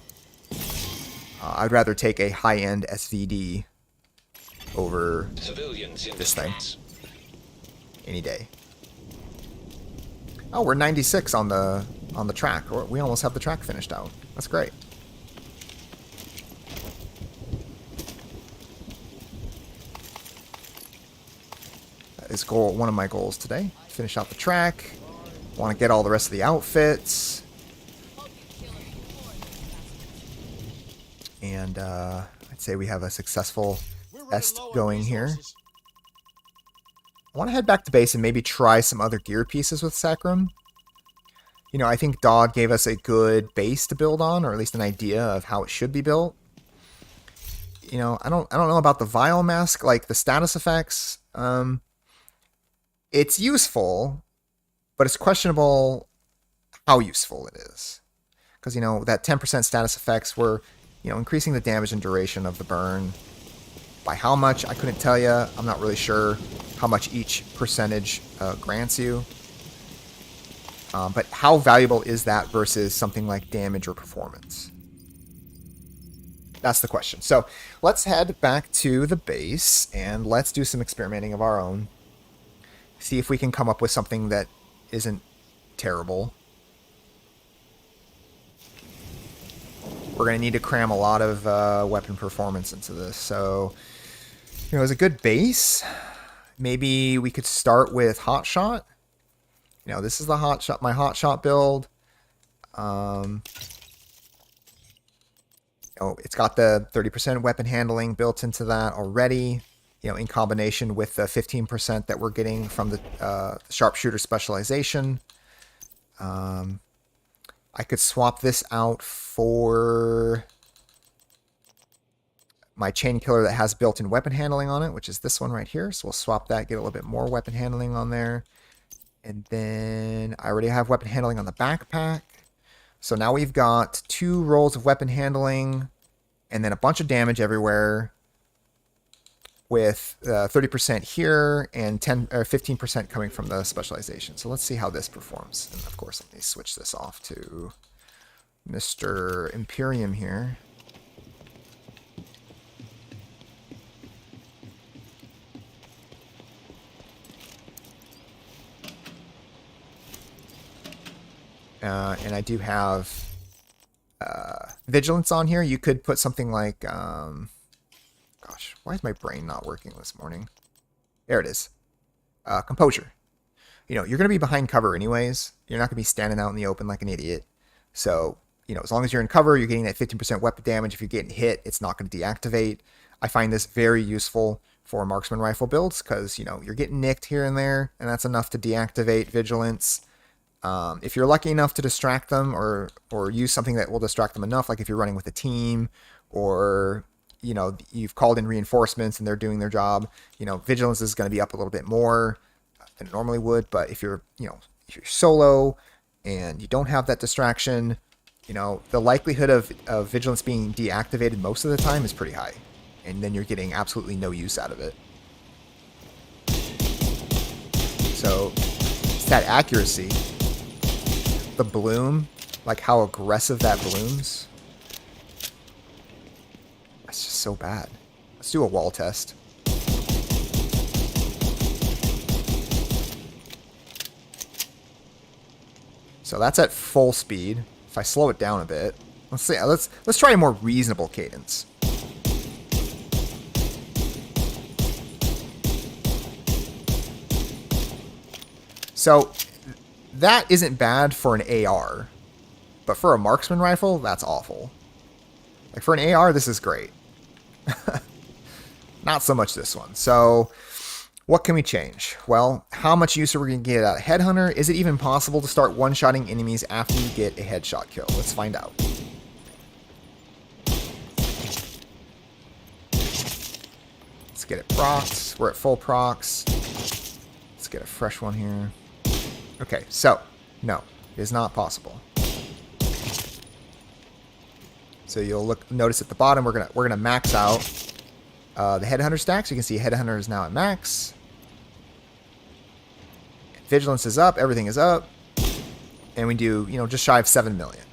I'd rather take a high-end SVD over Civilians in this thing distress. any day. Oh, we're 96 on the track. We almost have the track finished out. That's great. That is one of my goals today. Finish out the track. Want to get all the rest of the outfits. And I'd say we have a successful est going here. I want to head back to base and maybe try some other gear pieces with Sacrum. I think Dodd gave us a good base to build on, or at least an idea of how it should be built. I don't know about the vial mask, like the status effects. It's useful, but it's questionable how useful it is. Because, that 10% status effects were, increasing the damage and duration of the burn. By how much, I couldn't tell you. I'm not really sure how much each percentage grants you. But how valuable is that versus something like damage or performance? That's the question. So let's head back to the base and let's do some experimenting of our own. See if we can come up with something that isn't terrible. We're going to need to cram a lot of weapon performance into this. So, as a good base, maybe we could start with Hot Shot. This is the my Hot Shot build. It's got the 30% weapon handling built into that already. In combination with the 15% that we're getting from the sharpshooter specialization. I could swap this out for my chain killer that has built-in weapon handling on it, which is this one right here. So we'll swap that, get a little bit more weapon handling on there. And then I already have weapon handling on the backpack. So now we've got 2 rolls of weapon handling and then a bunch of damage everywhere with 30% here and 10 or 15% coming from the specialization. So let's see how this performs. And of course, let me switch this off to Mr. Imperium here. And I do have Vigilance on here. You could put something like... gosh, why is my brain not working this morning? There it is. Composure. You're going to be behind cover anyways. You're not going to be standing out in the open like an idiot. So, as long as you're in cover, you're getting that 15% weapon damage. If you're getting hit, it's not going to deactivate. I find this very useful for marksman rifle builds because, you're getting nicked here and there, and that's enough to deactivate Vigilance. If you're lucky enough to distract them or use something that will distract them enough, like if you're running with a team or... you've called in reinforcements and they're doing their job, Vigilance is going to be up a little bit more than it normally would. But if you're, if you're solo and you don't have that distraction, the likelihood of Vigilance being deactivated most of the time is pretty high. And then you're getting absolutely no use out of it. So it's that accuracy. The bloom, like how aggressive that blooms. That's just so bad. Let's do a wall test. So that's at full speed. If I slow it down a bit, let's see. Let's try a more reasonable cadence. So that isn't bad for an AR, but for a marksman rifle, that's awful. Like for an AR, this is great. Not so much this one. So What can we change? Well, how much use are we going to get out of Headhunter? Is it even possible to start one-shotting enemies after you get a headshot kill? Let's find out. Let's get it procs. We're at full procs. Let's get a fresh one here. Okay, so, no, it is not possible. So you'll notice at the bottom, we're gonna max out the Headhunter stacks. You can see Headhunter is now at max. Vigilance is up, everything is up. And we do, just shy of 7 million.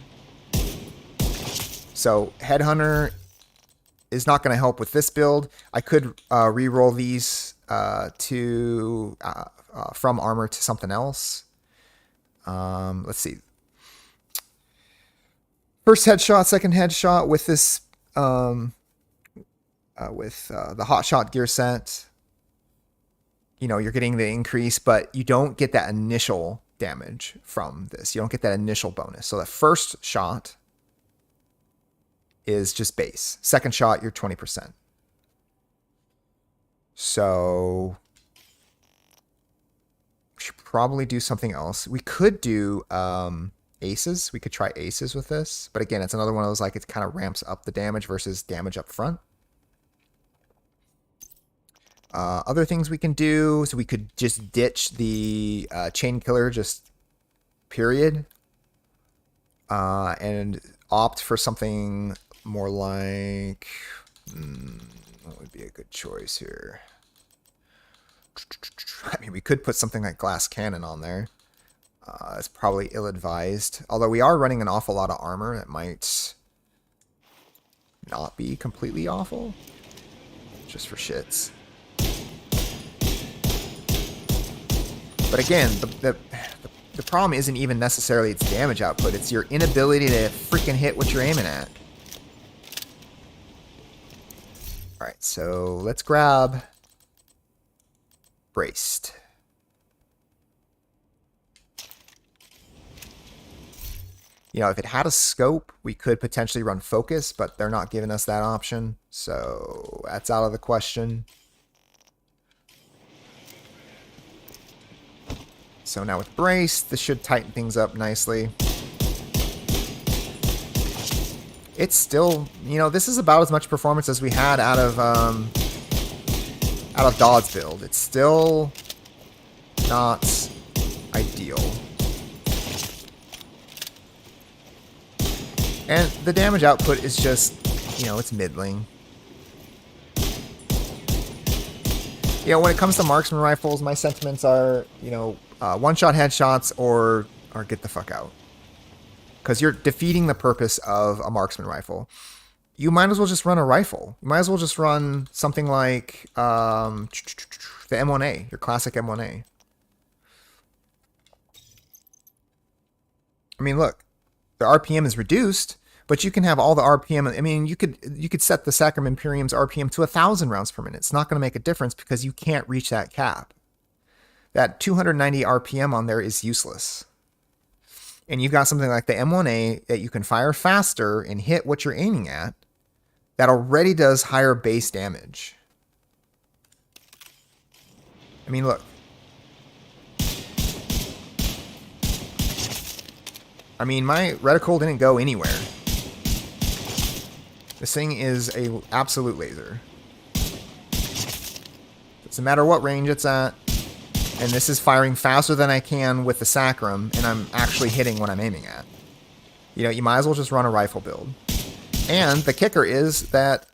So Headhunter is not going to help with this build. I could re-roll these from armor to something else. Let's see. First headshot, second headshot with this, with the hotshot gear set. You're getting the increase, but you don't get that initial damage from this. You don't get that initial bonus. So the first shot is just base. Second shot, you're 20%. So we should probably do something else. We could do aces. We could try aces with this. But again, it's another one of those, like, it kind of ramps up the damage versus damage up front. Other things we can do, so we could just ditch the chain killer, just period, and opt for something more like, what would be a good choice here? I mean, we could put something like glass cannon on there. It's probably ill-advised, although we are running an awful lot of armor. That might not be completely awful, just for shits. But again, the problem isn't even necessarily its damage output. It's your inability to freaking hit what you're aiming at. Alright, so let's grab Braced. If it had a scope, we could potentially run Focus, but they're not giving us that option. So that's out of the question. So now with Brace, this should tighten things up nicely. It's still, this is about as much performance as we had out of Dodd's build. It's still not ideal. And the damage output is just, it's middling. When it comes to marksman rifles, my sentiments are, one-shot headshots or get the fuck out. Because you're defeating the purpose of a marksman rifle. You might as well just run a rifle. You might as well just run something like the M1A, your classic M1A. I mean, look, the RPM is reduced, but you can have all the RPM. I mean, you could set the Sacrum Imperium's RPM to 1,000 rounds per minute. It's not going to make a difference because you can't reach that cap. That 290 RPM on there is useless. And you've got something like the M1A that you can fire faster and hit what you're aiming at that already does higher base damage. I mean, look. I mean, my reticle didn't go anywhere. This thing is a absolute laser. Doesn't matter what range it's at. And this is firing faster than I can with the Sacrum, and I'm actually hitting what I'm aiming at. You might as well just run a rifle build. And the kicker is that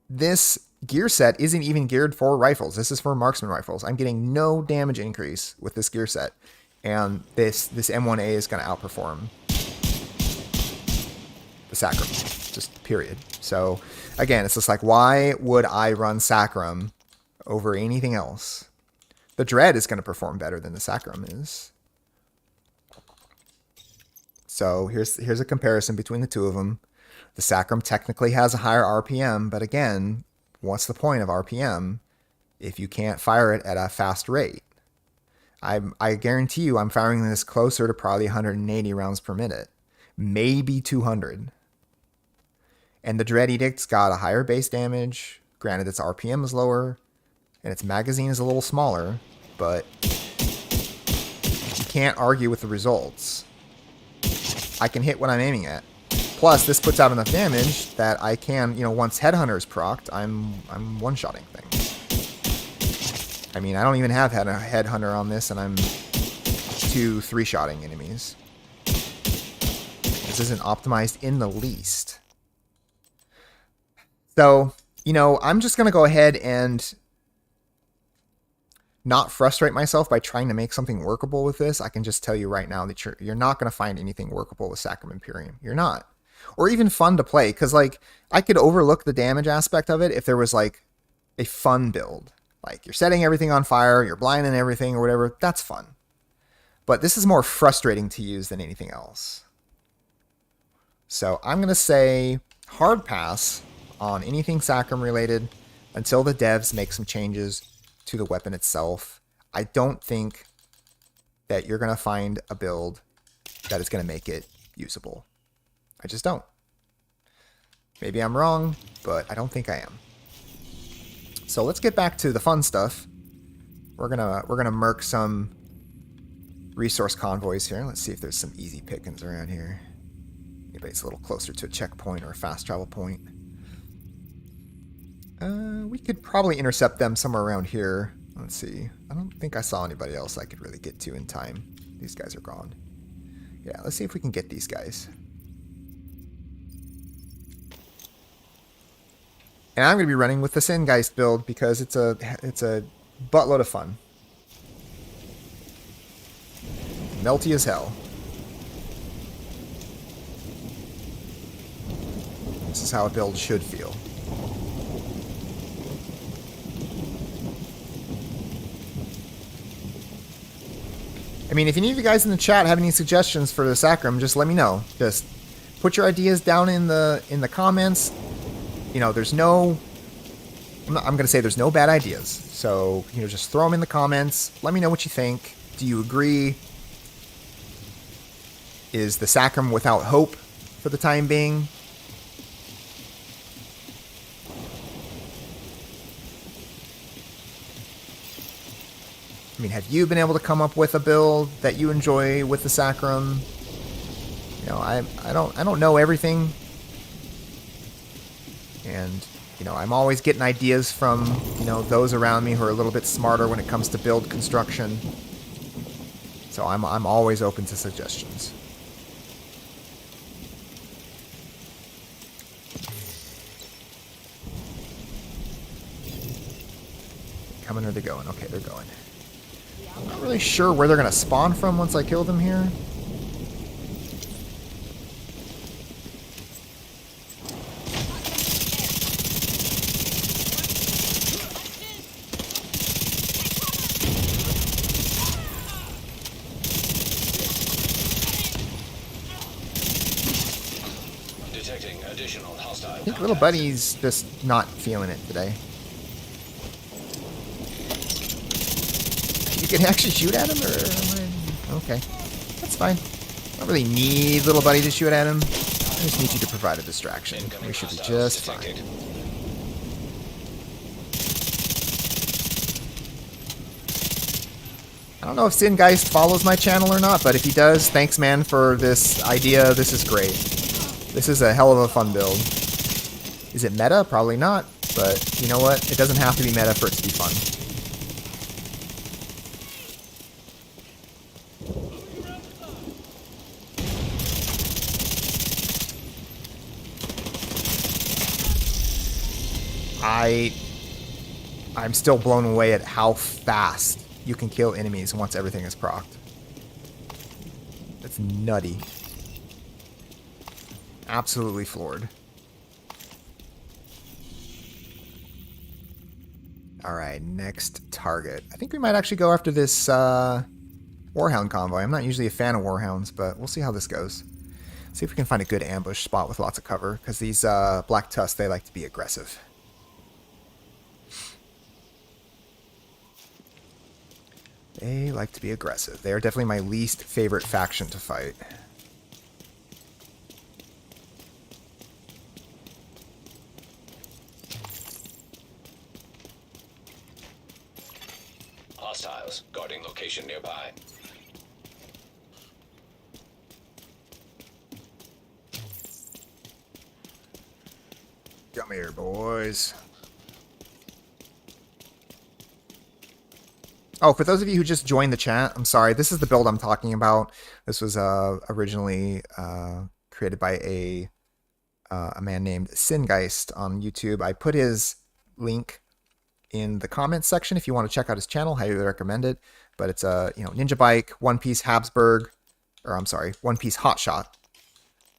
this gear set isn't even geared for rifles. This is for marksman rifles. I'm getting no damage increase with this gear set. And this M1A is going to outperform the Sacrum. Just period. So, again, it's just like, why would I run Sacrum over anything else? The Dread is going to perform better than the Sacrum is. So here's a comparison between the two of them. The Sacrum technically has a higher RPM, but again, what's the point of RPM if you can't fire it at a fast rate? I guarantee you I'm firing this closer to probably 180 rounds per minute. Maybe 200. And the Dread Edict's got a higher base damage. Granted, its RPM is lower. and its magazine is a little smaller, but you can't argue with the results. I can hit what I'm aiming at. Plus, this puts out enough damage that I can, you know, once Headhunter is procced, I'm one-shotting things. I mean, I don't even have Headhunter on this, and I'm 3-shotting enemies. This isn't optimized in the least. So, you know, I'm just going to go ahead and not frustrate myself by trying to make something workable with this. I can just tell you right now that you're not going to find anything workable with Sacrum Imperium. You're not. Or even fun to play, because, like, I could overlook the damage aspect of it if there was, like, a fun build. Like, you're setting everything on fire, you're blinding everything or whatever. That's fun. But this is more frustrating to use than anything else. So I'm going to say hard pass on anything Sacrum related until the devs make some changes to the weapon itself. I don't think that you're going to find a build that is going to make it usable. I just don't. Maybe I'm wrong, but I don't think I am. So let's get back to the fun stuff. We're gonna merc some resource convoys here. Let's see if there's some easy pickings around here. Anybody's a little closer to a checkpoint or a fast travel point. We could probably intercept them somewhere around here. Let's see. I don't think I saw anybody else I could really get to in time. These guys are gone. Yeah, let's see if we can get these guys. And I'm going to be running with the Singeist build because it's a buttload of fun. Melty as hell. This is how a build should feel. I mean, if any of you guys in the chat have any suggestions for the Sacrum, just let me know. Just put your ideas down in the comments. You know, there's no... I'm going to say there's no bad ideas. So, you know, just throw them in the comments. Let me know what you think. Do you agree? Is the Sacrum without hope for the time being? I mean, have you been able to come up with a build that you enjoy with the Sacrum? You know, I don't know everything. And, you know, I'm always getting ideas from, you know, those around me who are a little bit smarter when it comes to build construction. So I'm always open to suggestions. Coming or they're going? Okay, they're going. I'm not really sure where they're going to spawn from once I kill them here. Detecting additional hostile. I think little buddy's just not feeling it today. You can actually shoot at him, or... Okay, that's fine. I don't really need little buddy to shoot at him. I just need you to provide a distraction. We should be just fine. I don't know if Singeist follows my channel or not, but if he does, thanks, man, for this idea. This is great. This is a hell of a fun build. Is it meta? Probably not, but you know what? It doesn't have to be meta for it to be fun. I'm still blown away at how fast you can kill enemies once everything is procced. That's nutty. Absolutely floored. Alright, next target. I think we might actually go after this Warhound convoy. I'm not usually a fan of Warhounds, but we'll see how this goes. See if we can find a good ambush spot with lots of cover, because these Black Tusks, they like to be aggressive. They like to be aggressive. They are definitely my least favorite faction to fight. Come here, boys. Oh, for those of you who just joined the chat, I'm sorry. This is the build I'm talking about. This was originally created by a man named Singeist on YouTube. I put his link in the comments section if you want to check out his channel. Highly recommend it. But it's a Ninjabike, one-piece Habsburg, or I'm sorry, one-piece Hotshot,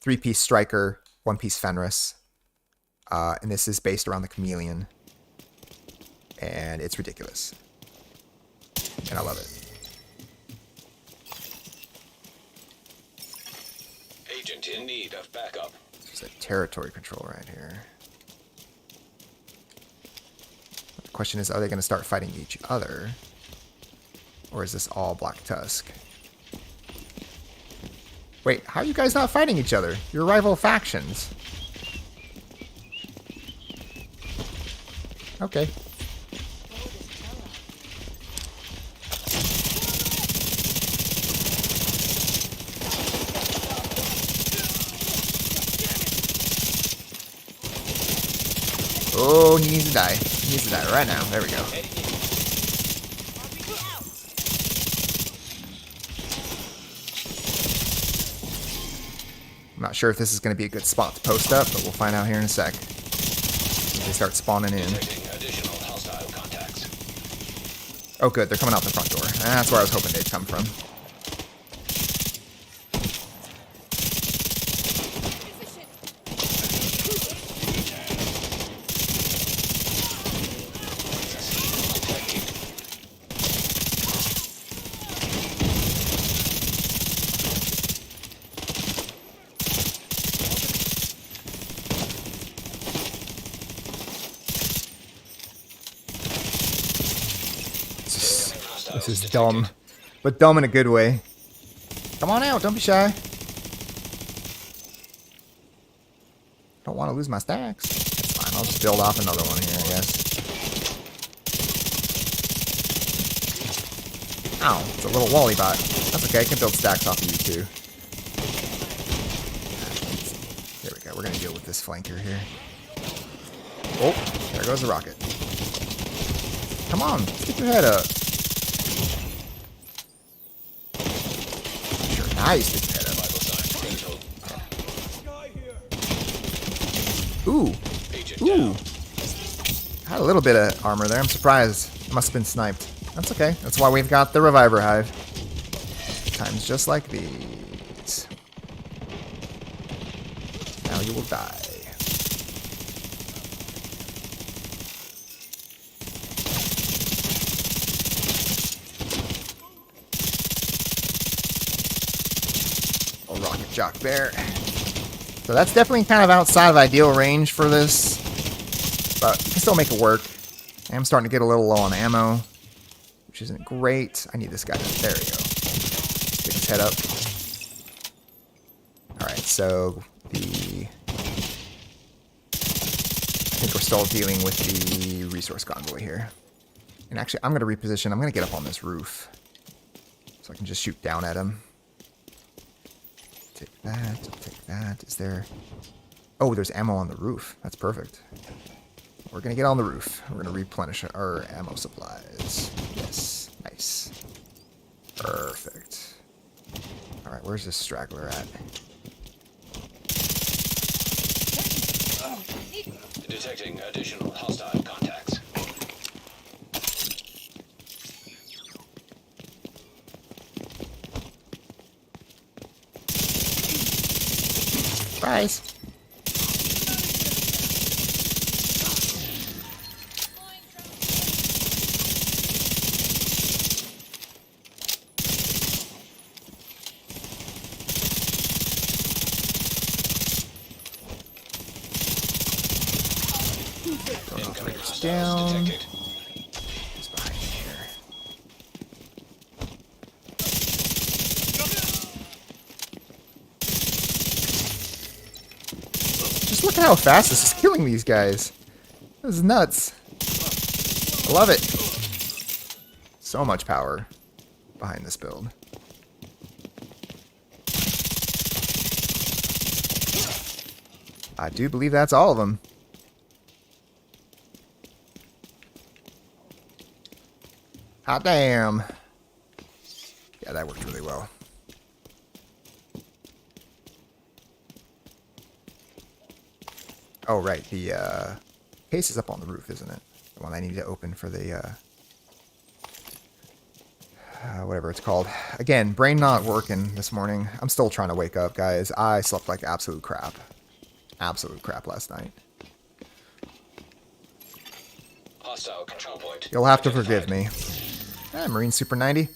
three-piece Striker, one-piece Fenris. And this is based around the Chameleon. And it's ridiculous. And I love it. Agent in need of backup. There's a territory control right here. The question is, are they going to start fighting each other? Or is this all Black Tusk? Wait, how are you guys not fighting each other? You're rival factions. Okay. Oh, he needs to die. He needs to die right now. There we go. I'm not sure if this is going to be a good spot to post up, but we'll find out here in a sec. They start spawning in. Additional hostile contacts. Oh, good. They're coming out the front door. That's where I was hoping they'd come from. This is dumb, but dumb in a good way. Come on out, don't be shy. Don't want to lose my stacks. That's fine, I'll just build off another one here, I guess. Ow, it's a little wally bot. That's okay, I can build stacks off of you too. There we go, we're gonna deal with this flanker here. Oh, there goes the rocket. Come on, stick your head up. Nice. Ooh. Ooh. Had a little bit of armor there. I'm surprised. Must have been sniped. That's okay. That's why we've got the Reviver Hive. Times just like these. Now you will die. Rocket Jock Bear. So that's definitely kind of outside of ideal range for this, but you can still make it work. I am starting to get a little low on ammo, which isn't great. I need this guy. There we go. Get his head up. Alright, so I think we're still dealing with the resource convoy here. And actually, I'm going to reposition. I'm going to get up on this roof so I can just shoot down at him. Take that, take that. Is there... Oh, there's ammo on the roof. That's perfect. We're going to get on the roof. We're going to replenish our ammo supplies. Yes, nice. Perfect. Alright, where's this straggler at? Detecting additional hostile contacts. Surprise! Down. He's behind here. Just look at how fast this is killing these guys. This is nuts. I love it. So much power behind this build. I do believe that's all of them. Hot damn. Yeah, that worked really well. Oh, right. The case is up on the roof, isn't it? The one I need to open for the, whatever it's called. Again, brain not working this morning. I'm still trying to wake up, guys. I slept like absolute crap. Absolute crap last night. Hostile control point. You'll have to identified. forgive me. Marine Super 90.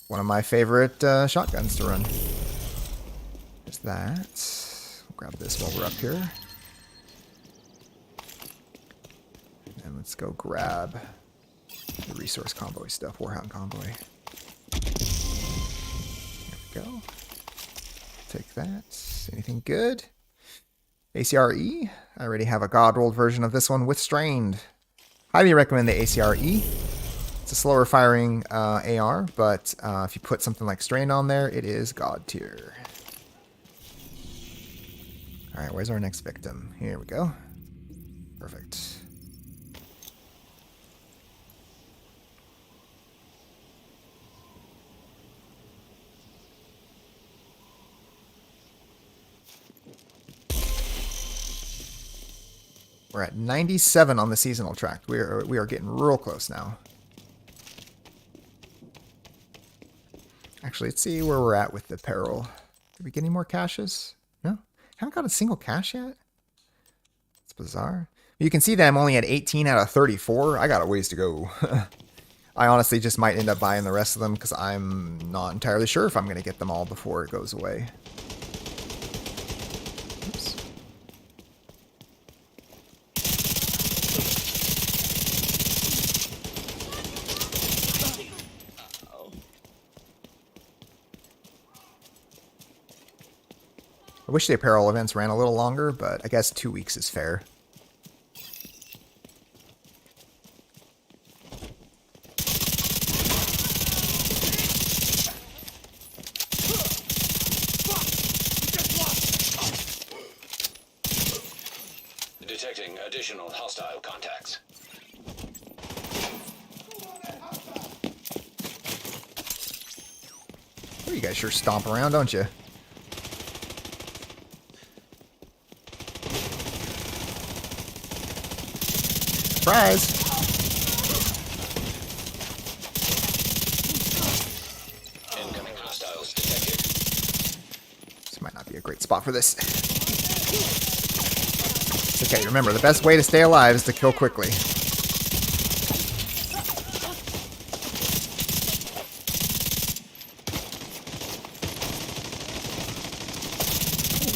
One of my favorite shotguns to run. There's that. We'll grab this while we're up here. And let's go grab the resource convoy stuff. Warhound convoy. There we go. Take that. Anything good? ACRE. I already have a god rolled version of this one with strained. Highly recommend the ACRE. It's a slower firing AR, but if you put something like strained on there, it is god tier. All right, where's our next victim? Here we go. Perfect. We're at 97 on the seasonal track. We are getting real close now. Actually, let's see where we're at with the peril. Did we get any more caches? No? Haven't got a single cache yet? It's bizarre. You can see that I'm only at 18 out of 34. I got a ways to go. I honestly just might end up buying the rest of them because I'm not entirely sure if I'm going to get them all before it goes away. Oops. I wish the apparel events ran a little longer, but I guess 2 weeks is fair. Detecting additional hostile contacts. Oh, you guys sure stomp around, don't you? Surprise! Incoming hostiles detected. This might not be a great spot for this. Okay, remember, the best way to stay alive is to kill quickly. Let's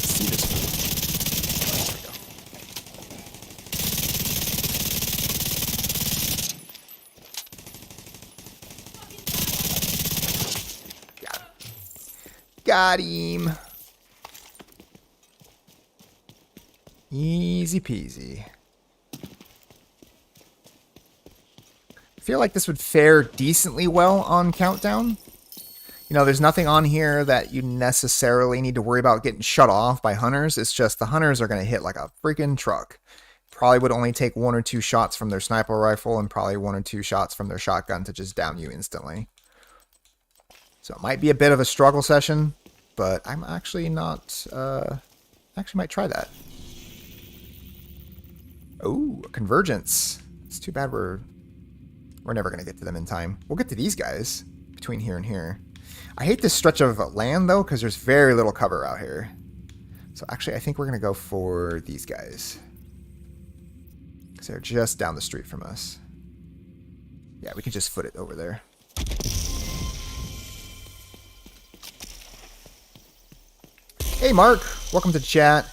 see this. Got him. Got him. Easy peasy. I feel like this would fare decently well on Countdown. You know, there's nothing on here that you necessarily need to worry about getting shut off by hunters. It's just the hunters are going to hit like a freaking truck. Probably would only take 1 or 2 shots from their sniper rifle and probably 1 or 2 shots from their shotgun to just down you instantly. So it might be a bit of a struggle session, but I'm actually not... actually might try that. Oh, a convergence. It's too bad we're never going to get to them in time. We'll get to these guys between here and here. I hate this stretch of land, though, because there's very little cover out here. So actually, I think we're going to go for these guys. Because they're just down the street from us. Yeah, we can just foot it over there. Hey, Mark. Welcome to chat.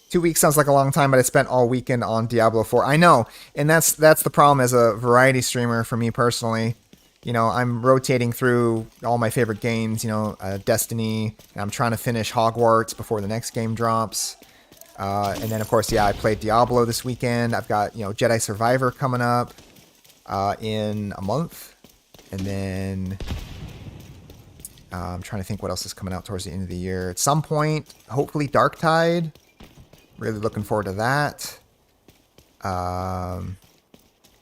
2 weeks sounds like a long time, but I spent all weekend on Diablo 4. I know, and that's the problem as a variety streamer for me personally. You know, I'm rotating through all my favorite games, you know, Destiny, and I'm trying to finish Hogwarts before the next game drops. And then, of course, yeah, I played Diablo this weekend. I've got, you know, Jedi Survivor coming up in a month. And then I'm trying to think what else is coming out towards the end of the year. At some point, hopefully Darktide. Really looking forward to that.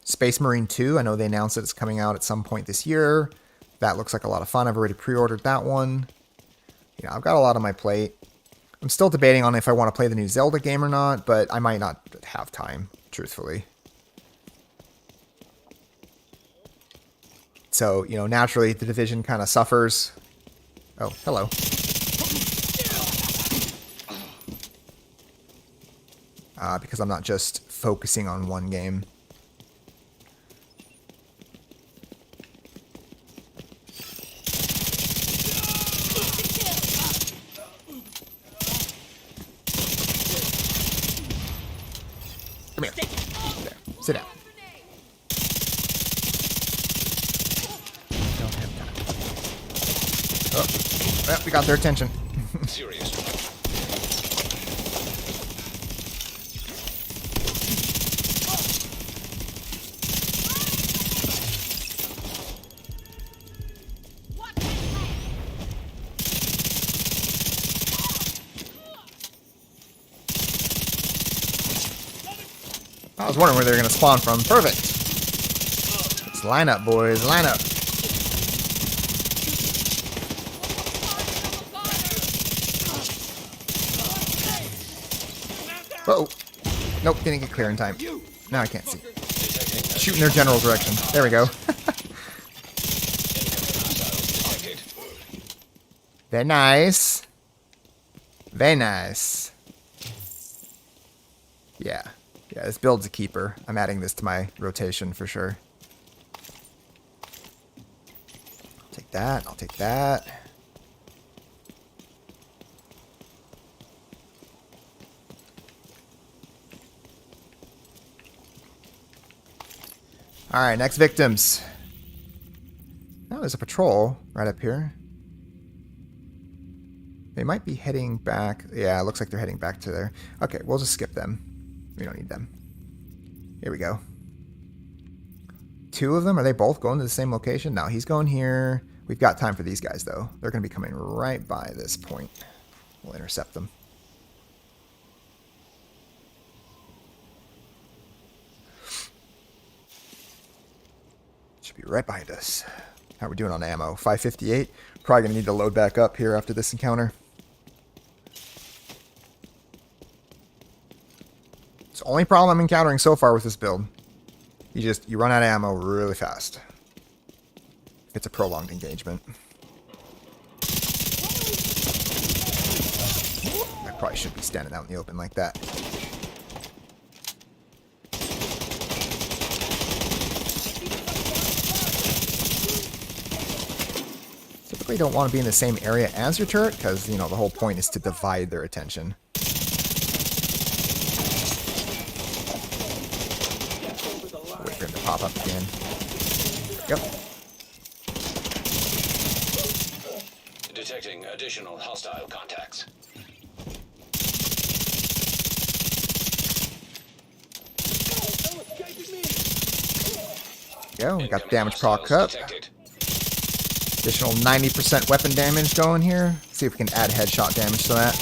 Space Marine 2, I know they announced that it's coming out at some point this year. That looks like a lot of fun. I've already pre-ordered that one. You know, I've got a lot on my plate. I'm still debating on if I want to play the new Zelda game or not, but I might not have time, truthfully. So, you know, naturally, the Division kind of suffers. Oh, hello. Because I'm not just focusing on one game. Come here. There. Sit down. Don't have time. Oh, well, we got their attention. Serious. I was wondering where they were going to spawn from. Perfect. Let's line up, boys. Line up. Uh-oh. Nope, didn't get clear in time. Now I can't see. Shoot in their general direction. There we go. Very nice. Very nice. Yeah. Yeah, this build's a keeper. I'm adding this to my rotation for sure. I'll take that. I'll take that. Alright, next victims. Oh, there's a patrol right up here. They might be heading back. Yeah, it looks like they're heading back to there. Okay, we'll just skip them. We don't need them. Here we go. Two of them? Are they both going to the same location? No, he's going here. We've got time for these guys, though. They're going to be coming right by this point. We'll intercept them. Should be right behind us. How are we doing on ammo? 558. Probably going to need to load back up here after this encounter. It's the only problem I'm encountering so far with this build. You run out of ammo really fast. It's a prolonged engagement. I probably shouldn't be standing out in the open like that. Typically don't want to be in the same area as your turret because, you know, the whole point is to divide their attention. Wait for him to pop up again. Yep. Detecting additional hostile contacts. Go. We got damage proc up. Additional 90% weapon damage going here. See if we can add headshot damage to that.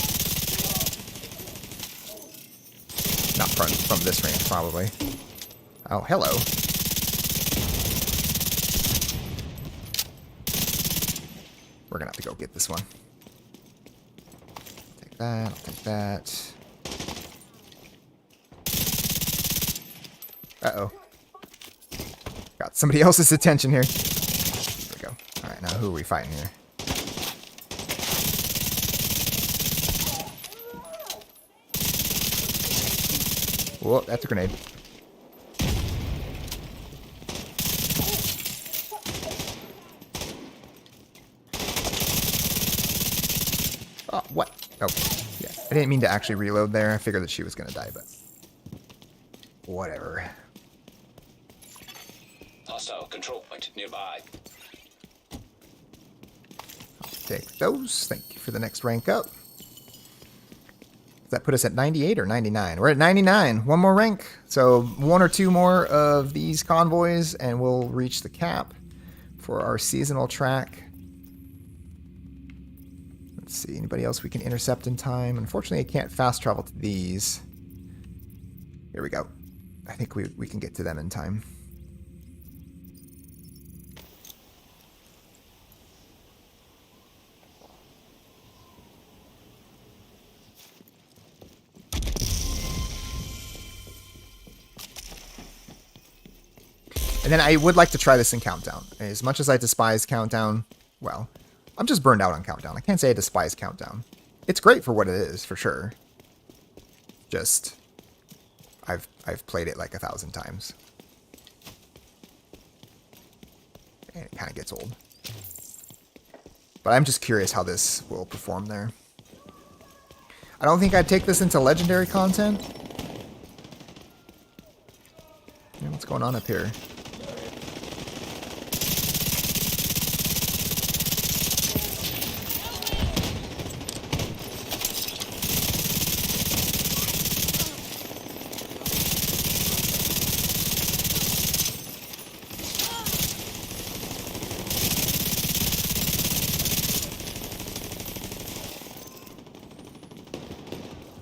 Not from this range, probably. Oh, hello. We're gonna have to go get this one. Take that, I'll take that. Uh-oh. Got somebody else's attention here. There we go. Alright, now who are we fighting here? Whoa, that's a grenade. Oh, what? Okay. Yeah. I didn't mean to actually reload there. I figured that she was going to die, but whatever. Hostile control point nearby. I'll take those. Thank you for the next rank up. Does that put us at 98 or 99? We're at 99. One more rank. So one or two more of these convoys and we'll reach the cap for our seasonal track. Let's see, anybody else we can intercept in time? Unfortunately, I can't fast travel to these. Here we go. I think we can get to them in time. And then I would like to try this in Countdown. As much as I despise Countdown, well, I'm just burned out on Countdown. I can't say I despise Countdown. It's great for what it is, for sure. Just, I've played it like 1,000 times. And it kind of gets old. But I'm just curious how this will perform there. I don't think I'd take this into Legendary content. Yeah, what's going on up here?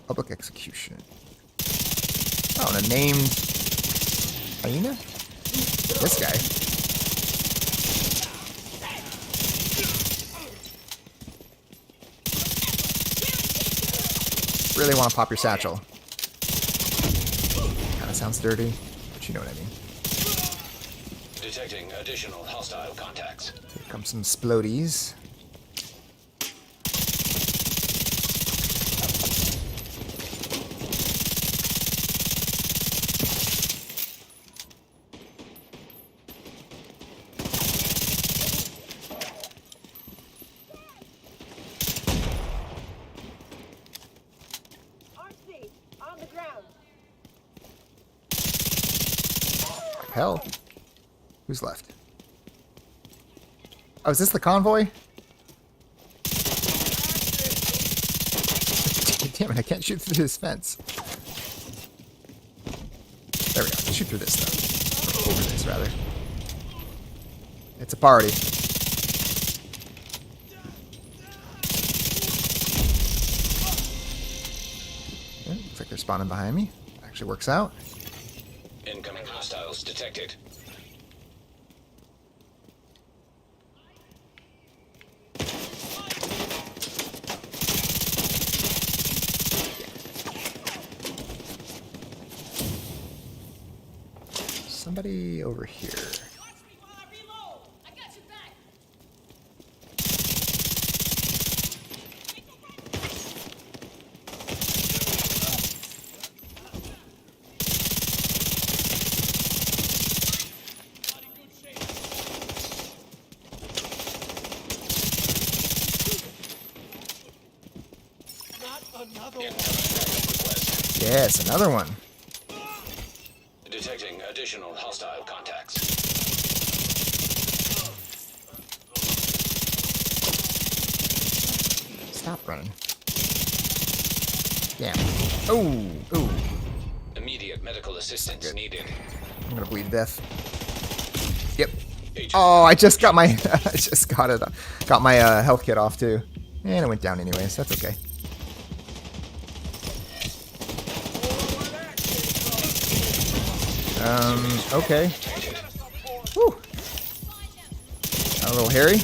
Public execution. Oh, and a named hyena? This guy. Really want to pop your satchel. Kind of sounds dirty, but you know what I mean. Detecting additional hostile contacts. Here comes some splodies. On the ground. Hell. Who's left? Oh, is this the convoy? Damn it, I can't shoot through this fence. There we go. Shoot through this stuff. Over this, rather. It's a party. Yeah, looks like they're spawning behind me. Actually works out. Incoming hostiles detected. Somebody over here. Watch me while I reload. I got your back. Yes, another one. Detecting additional hostile contacts. Stop running. Damn. Oh, oh. Immediate medical assistance needed. I'm gonna bleed to death. Yep. Agent Oh, I just got my, I just got it, got my health kit off too, and it went down anyways. That's okay. Okay. Whew. A little hairy.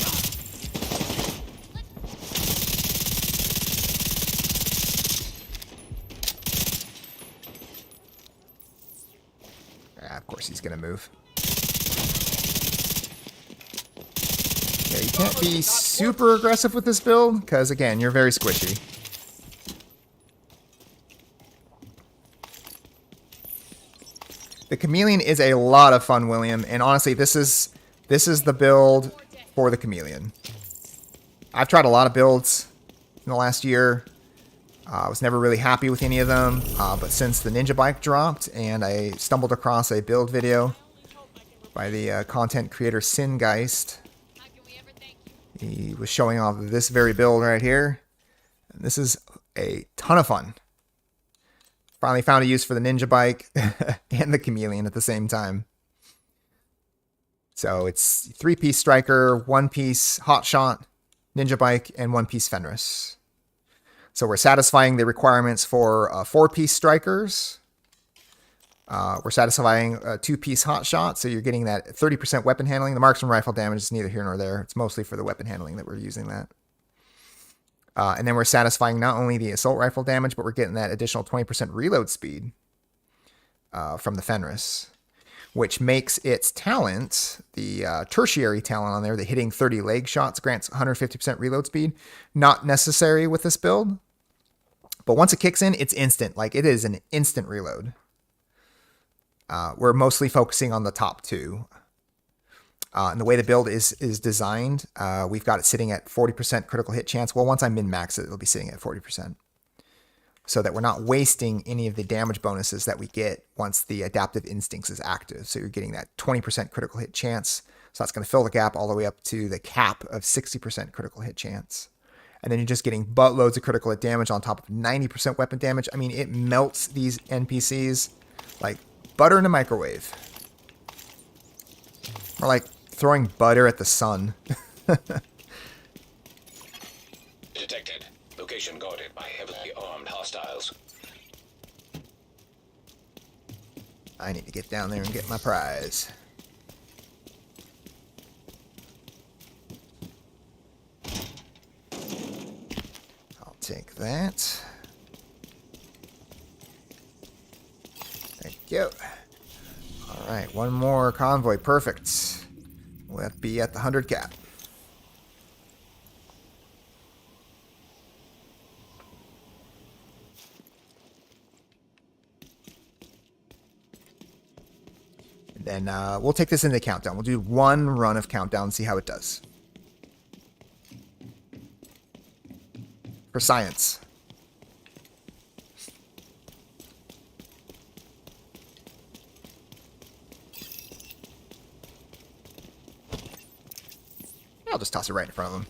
Ah, of course he's gonna move. Yeah, you can't be super aggressive with this build, because again, you're very squishy. The Chameleon is a lot of fun, William, and honestly, this is the build for the Chameleon. I've tried a lot of builds in the last year. I was never really happy with any of them, but since the Ninjabike dropped and I stumbled across a build video by the content creator Singeist, he was showing off this very build right here. And this is a ton of fun. Finally found a use for the Ninjabike and the Chameleon at the same time. So it's 3-piece striker, 1-piece hotshot, Ninjabike, and 1-piece Fenris. So we're satisfying the requirements for 4-piece strikers. We're satisfying a 2-piece hotshot, so you're getting that 30% weapon handling. The marksman rifle damage is neither here nor there. It's mostly for the weapon handling that we're using that. And then we're satisfying not only the assault rifle damage, but we're getting that additional 20% reload speed from the Fenris. which makes its talent, the tertiary talent on there, the hitting 30 leg shots grants 150% reload speed, not necessary with this build. But once it kicks in, it's instant. Like, it is an instant reload. We're mostly focusing on the top two. And the way the build is designed, we've got it sitting at 40% critical hit chance. Well, once I min-max it, it'll be sitting at 40%. So that we're not wasting any of the damage bonuses that we get once the Adaptive Instincts is active. So you're getting that 20% critical hit chance. So that's going to fill the gap all the way up to the cap of 60% critical hit chance. And then you're just getting buttloads of critical hit damage on top of 90% weapon damage. I mean, it melts these NPCs like butter in a microwave. Or like throwing butter at the sun. Detected. Location guarded by heavily armed hostiles. I need to get down there and get my prize. I'll take that. Thank you. Alright, one more convoy. Perfect. We'll be at the 100 cap. And then we'll take this into countdown. We'll do one run of countdown and see how it does. For science. I'll just toss it right in front of him.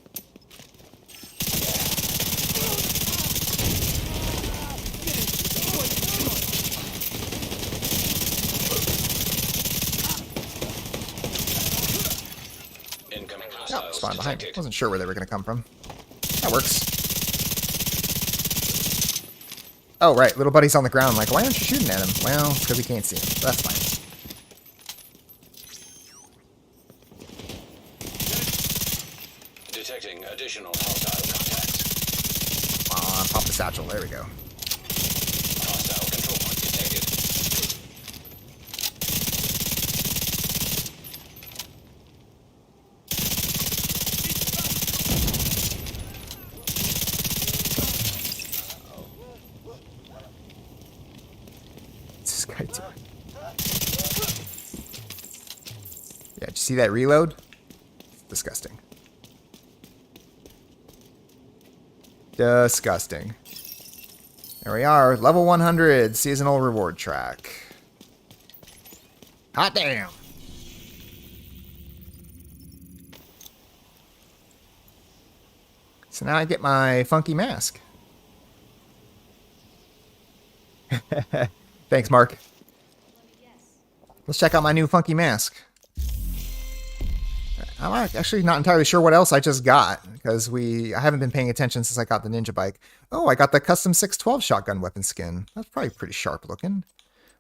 Incoming Oh, hostiles spawn behind me. detected. Wasn't sure where they were going to come from. That works. Oh, right. Little buddy's on the ground. Like, why aren't you shooting at him? Well, it's because we can't see him. That's fine. Detecting additional hostile contacts. Come on, pop the satchel. There we go. Hostile control point detected. What's this guy doing? Yeah, did you see that reload? Disgusting. Disgusting. There we are. Level 100 seasonal reward track. Hot damn. So now I get my funky mask. Thanks, Mark. Let's check out my new funky mask. I'm actually not entirely sure what else I just got because I haven't been paying attention since I got the Ninjabike. Oh, I got the custom 612 shotgun weapon skin. That's probably pretty sharp looking.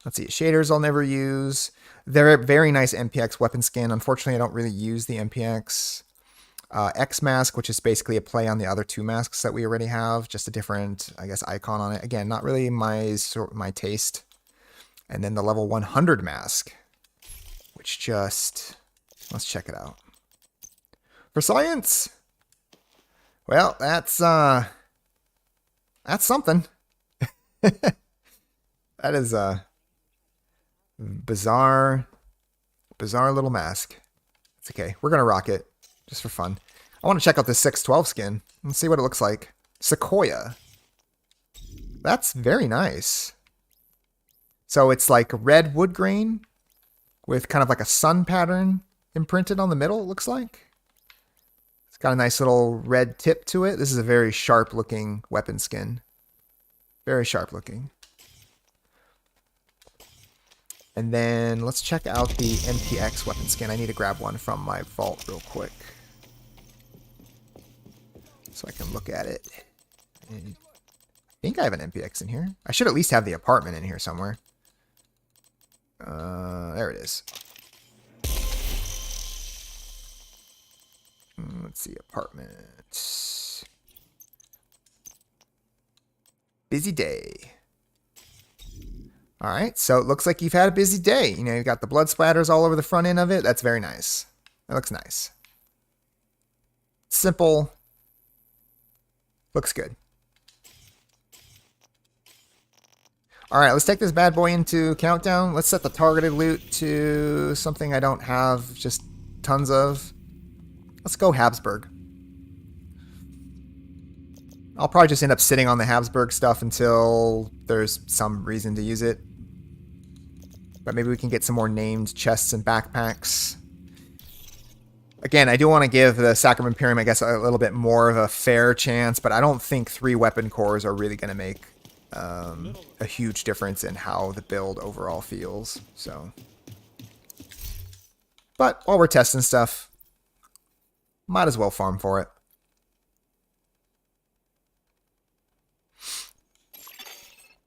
Let's see, shaders I'll never use. They're a very nice MPX weapon skin. Unfortunately, I don't really use the MPX. X mask, which is basically a play on the other two masks that we already have, just a different, I guess, icon on it. Again, not really my taste. And then the level 100 mask, which just, let's check it out. For science. Well, that's something. That is a bizarre little mask. It's okay. We're going to rock it just for fun. I want to check out this 612 skin and see what it looks like. Sequoia. That's very nice. So it's like red wood grain with kind of like a sun pattern imprinted on the middle, it looks like. It's got a nice little red tip to it. This is a very sharp looking weapon skin. Very sharp looking. And then let's check out the MPX weapon skin. I need to grab one from my vault real quick, so I can look at it. I think I have an MPX in here. I should at least have the apartment in here somewhere. There it is. Let's see, apartment. Busy day. All right, so it looks like you've had a busy day. You know, you've got the blood splatters all over the front end of it. That's very nice. That looks nice. Simple. Looks good. All right, let's take this bad boy into countdown. Let's set the targeted loot to something I don't have just tons of. Let's go Habsburg. I'll probably just end up sitting on the Habsburg stuff until there's some reason to use it. But maybe we can get some more named chests and backpacks. Again, I do want to give the Sacrum Imperium, I guess, a little bit more of a fair chance, but I don't think 3 weapon cores are really going to make a huge difference in how the build overall feels. So, but while we're testing stuff, might as well farm for it.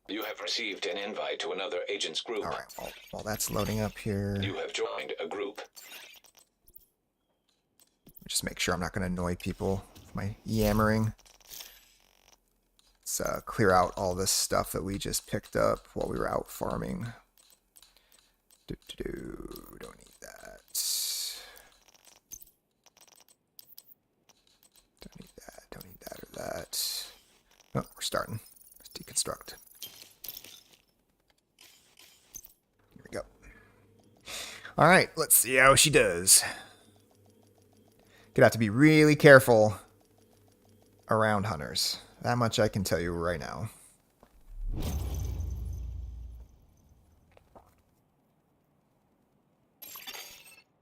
You have received an invite to another agent's group. All right, while that's loading up here, You have joined a group. just make sure I'm not going to annoy people with my yammering. Let's clear out all this stuff that we just picked up while we were out farming. Don't need that. Don't need that. Don't need that or that. Oh, we're starting. Let's deconstruct. Here we go. All right, let's see how she does. Gonna have to be really careful around hunters. That much I can tell you right now.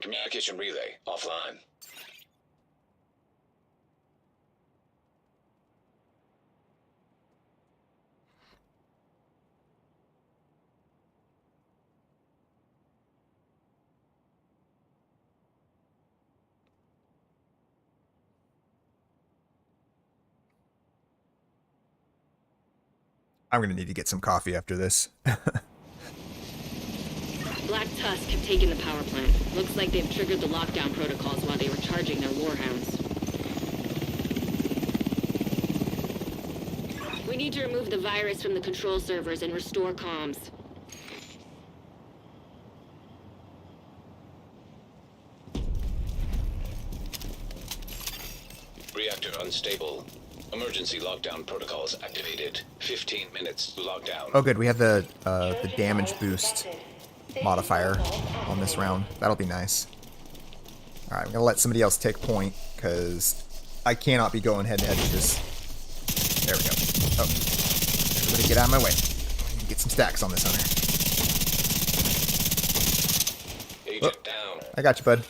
Communication relay offline. I'm gonna need to get some coffee after this. Black Tusk have taken the power plant. Looks like they've triggered the lockdown protocols while they were charging their warhounds. We need to remove the virus from the control servers and restore comms. Reactor unstable. Emergency lockdown protocols activated. 15 minutes to lockdown. Oh, good. We have the damage boost modifier on this round. That'll be nice. All right, I'm gonna let somebody else take point because I cannot be going head to head with this. There we go. Oh, everybody, get out of my way. I need to get some stacks on this hunter. Agent down. I got you, bud.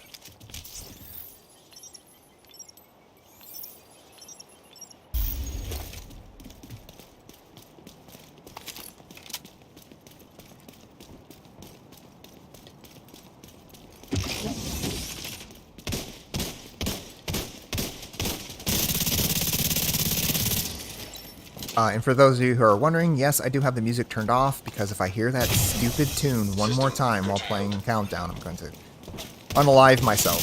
And for those of you who are wondering, yes, I do have the music turned off because if I hear that stupid tune one more time while playing Countdown, I'm going to unalive myself.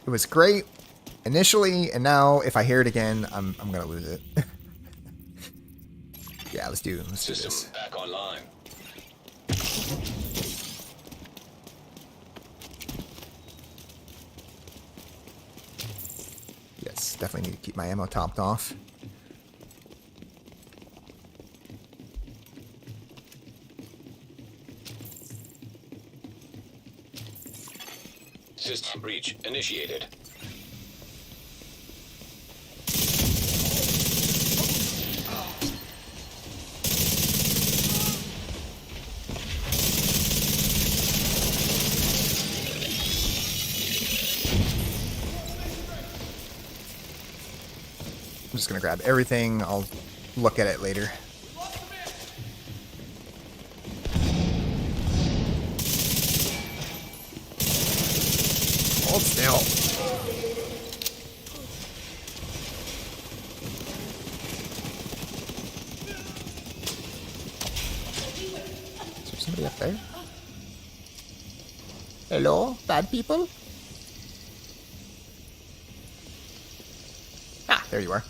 It was great initially, and now if I hear it again, I'm going to lose it. Yeah, let's do this. System back online. Yes, definitely need to keep my ammo topped off. System breach initiated. I'm just going to grab everything. I'll look at it later. Hold still. Is there somebody up there? Hello, bad people? Ah. there you are.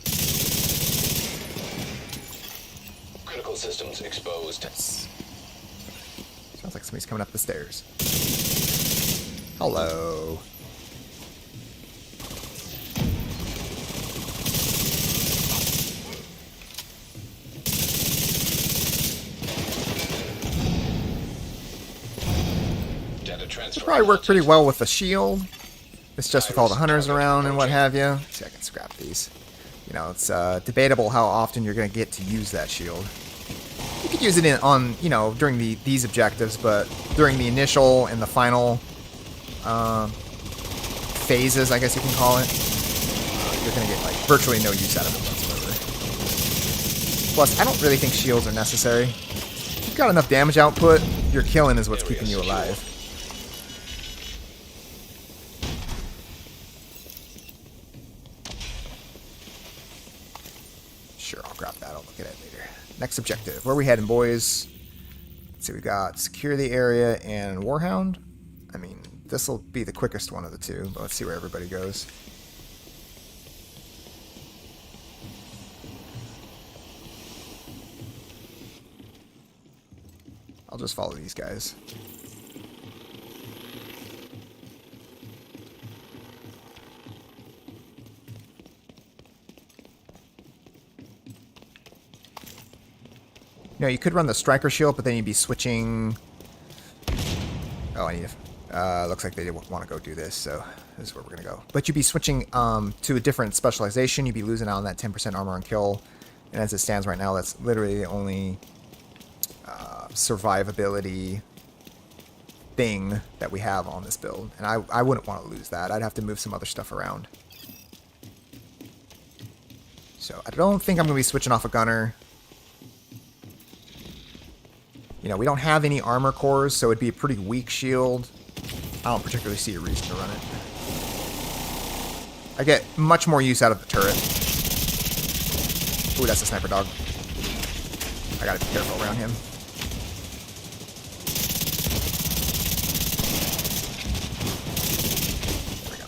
Critical systems exposed. Sounds like somebody's coming up the stairs. Hello. Data transfer. Probably work pretty well with the shield. It's just with all the hunters around and what have you. See, I can scrap these. You know, it's debatable how often you're going to get to use that shield. You could use it on, you know, during these objectives, but during the initial and the final phases, I guess you can call it, you're going to get like virtually no use out of it whatsoever. Plus, I don't really think shields are necessary. If you've got enough damage output, your killing is what's keeping you alive. Sure, I'll grab that. I'll look at it later. Next objective. Where are we heading, boys? Let's see, we got secure the area and Warhound. I mean, this will be the quickest one of the two, but let's see where everybody goes. I'll just follow these guys. You know, you could run the striker shield, but then you'd be switching. Oh, I need to. Looks like they want to go do this, so this is where we're gonna go. But you'd be switching to a different specialization. You'd be losing out on that 10% armor on kill, and as it stands right now, that's literally the only survivability thing that we have on this build, and I wouldn't want to lose that. I'd have to move some other stuff around. So I don't think I'm gonna be switching off a gunner. You know, we don't have any armor cores, so it'd be a pretty weak shield. I don't particularly see a reason to run it. I get much more use out of the turret. Ooh, that's a sniper dog. I gotta be careful around him. There we go.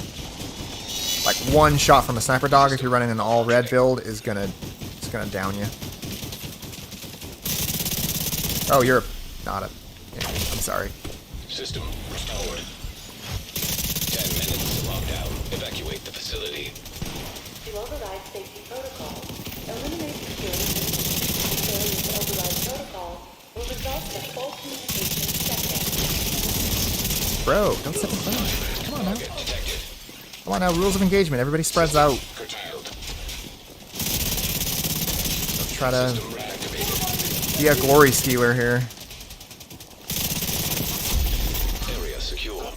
Like one shot from a sniper dog, if you're running an all red build, is gonna down you. Oh, you're not a... Yeah, I'm sorry. System restored. 10 minutes to lockdown. Evacuate the facility. To override safety protocols, eliminate security systems. Failure to override protocols will result in a full communication shutdown. Bro, don't step in front of me. Come on now. Target detected. Come on now, rules of engagement. Everybody spreads out. Curtailed. Don't try to System reactivated. be a glory stealer here. Area secure.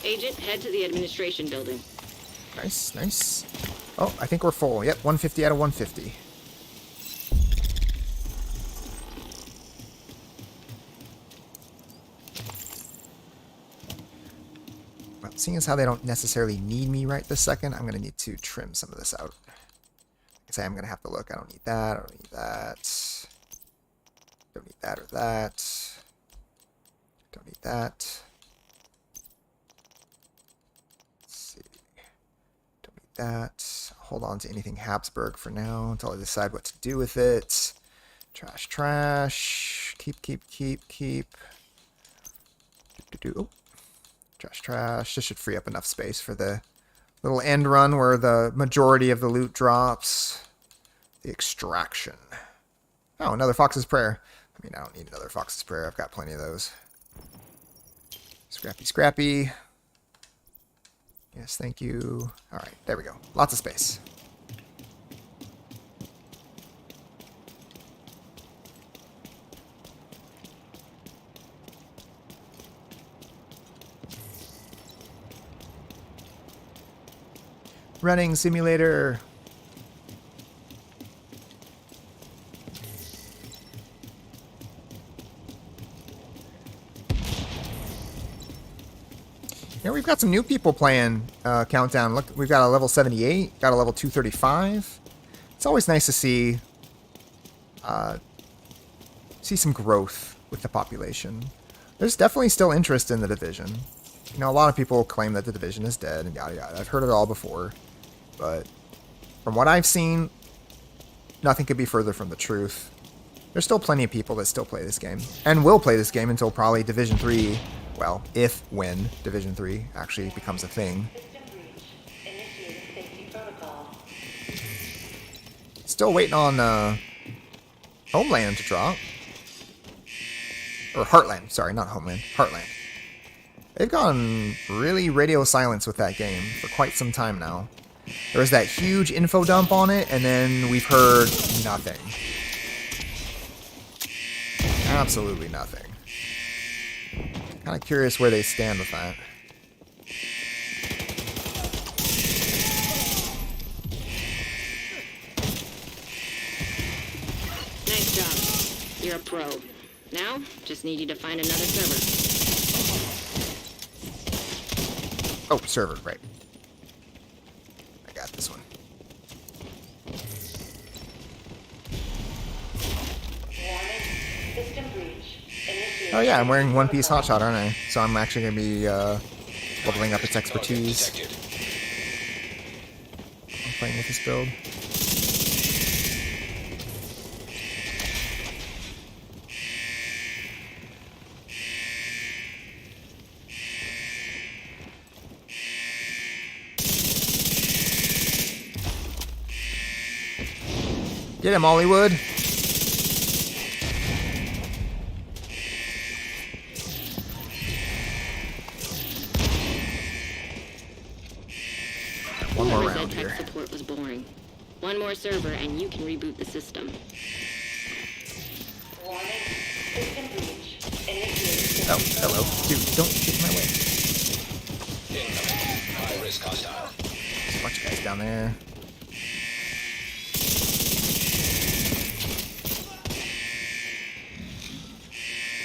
Agent, head to the administration building. Nice, nice. Oh, I think we're full. Yep, 150 out of 150. Well, seeing as how they don't necessarily need me right this second, I'm going to need to trim some of this out. I say I'm going to have to look. I don't need that. I don't need that. Don't need that or that. Don't need that. Let's see. Don't need that. Hold on to anything Habsburg for now until I decide what to do with it. Trash, trash. Keep. Oh. Trash, trash. This should free up enough space for the little end run where the majority of the loot drops. The extraction. Oh, another Fox's Prayer. I mean, I don't need another Fox's Prayer. I've got plenty of those. Scrappy, scrappy. Yes, thank you. All right, there we go. Lots of space. Running simulator. Here we've got some new people playing Countdown. Look, we've got a level 78, got a level 235. It's always nice to see some growth with the population. There's definitely still interest in the Division. You know, a lot of people claim that the Division is dead and yada yada. I've heard it all before, but From what I've seen, nothing could be further from the truth. There's still plenty of people that still play this game, and will play this game until probably Division 3, well, when Division 3 actually becomes a thing. System breach. Initiating safety protocol. Still waiting on Homeland to drop. Or Heartland, sorry, not Homeland, Heartland. They've gone really radio silence with that game for quite some time now. There was that huge info dump on it, and then we've heard nothing. Absolutely nothing. Kind of curious where they stand with that. Nice job. You're a pro. Now, just need you to find another server. Oh, server, right. I got this one. Warning. System breach. Initiating. Oh yeah, I'm wearing One Piece Hotshot, aren't I? So I'm actually going to be leveling up its expertise. Detected. I'm playing with this build. Get him, Hollywood. One more Whoever round said here. tech support was boring. One more server and you can reboot the system. Warning. System breach. Initiating. Oh, hello. Dude, don't get in my way. Incoming. High-risk hostile. There's a bunch of guys down there.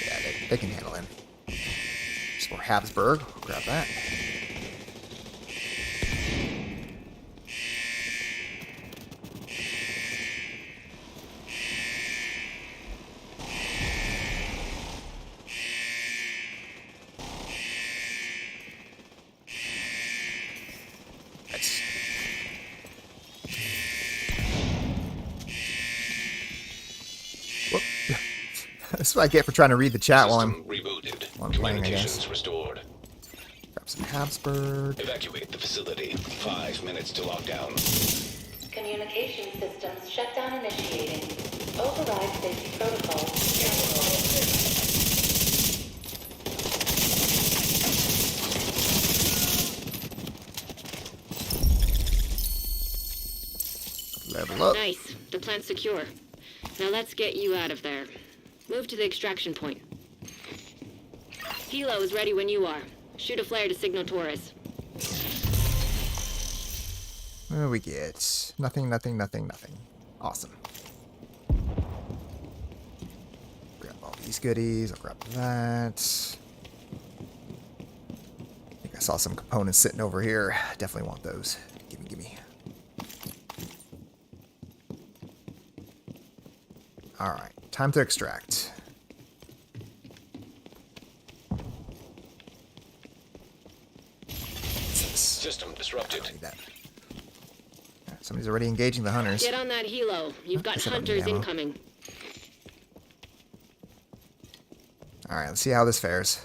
Yeah, they can handle him. Just more Habsburg. I'll grab that. Nice. Whoop. That's what I get for trying to read the chat while I'm System rebooted. while I'm playing, I Communications guess. restored. Grab some Habsburg. Evacuate the facility. 5 minutes to lockdown. Communication systems shutdown initiating. Override safety protocols. Level up. Nice. The plant's secure. Now let's get you out of there. Move to the extraction point. Hilo is ready when you are. Shoot a flare to signal Taurus. What do we get? Nothing, nothing, nothing, nothing. Awesome. Grab all these goodies. I'll grab that. I think I saw some components sitting over here. Definitely want those. Gimme, gimme. Alright, time to extract. What's this? System disrupted. I need that. Somebody's already engaging the hunters. Get on that Hilo. You've got guess I don't need hunters ammo. incoming. Alright, let's see how this fares.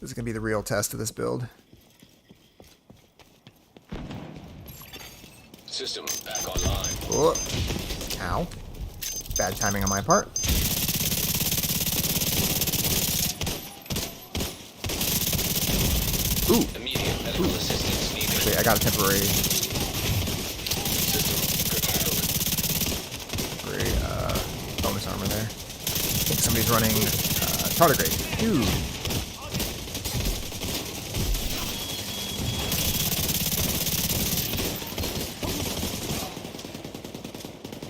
This is going to be the real test of this build. System back online. Oh. Ow. Bad timing on my part. Ooh. Immediate medical assistance needed. Actually, I got a temporary bonus armor there. I think somebody's running tardigrade. Dude.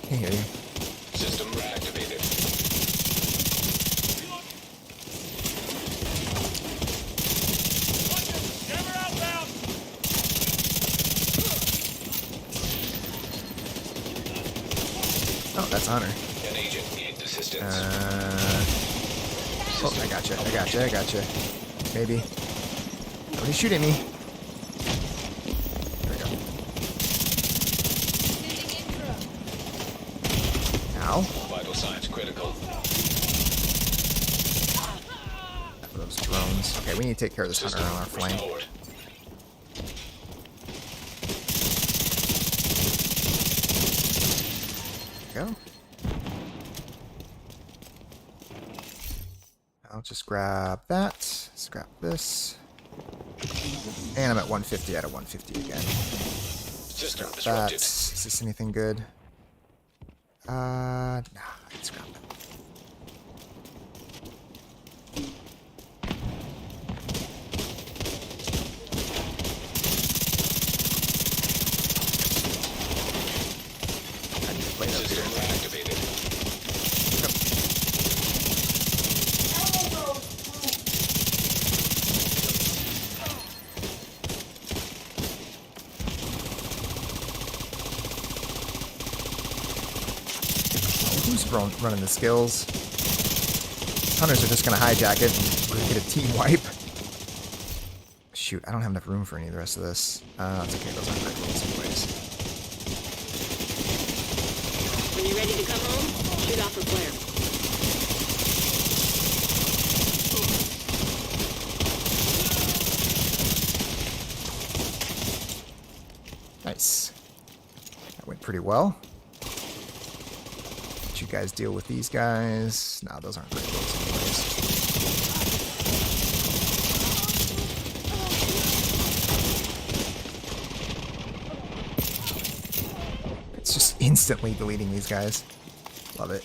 Can't hear you. System reactivated. Jammer outbound! Oh, that's Honor. An agent needs assistance. Oh, I gotcha. Maybe. Nobody's shooting me. There we go. Ow. Vital signs critical. Those drones. Okay, we need to take care of this hunter System on our flank. restored. Go. I'll just grab that. Scrap this. And I'm at 150 out of 150 again. System That. disrupted. Is this anything good? Nah, I can scrap it. I need to play that System here. reactivated. Who's running the skills? Hunters are just going to hijack it and get a team wipe. Shoot, I don't have enough room for any of the rest of this. It's okay, those aren't great rolls anyways. When you're ready to come home, shoot off a flare. Nice. That went pretty well. Let you guys deal with these guys. Nah, those aren't great rolls anyways. It's just instantly deleting these guys. Love it.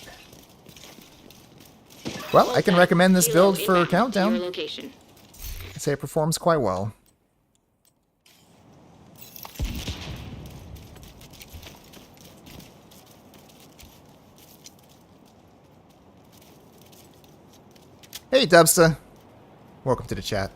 Well, I can recommend this build for Your Countdown. location. I'd say it performs quite well. Hey, Dubsta. Welcome to the chat.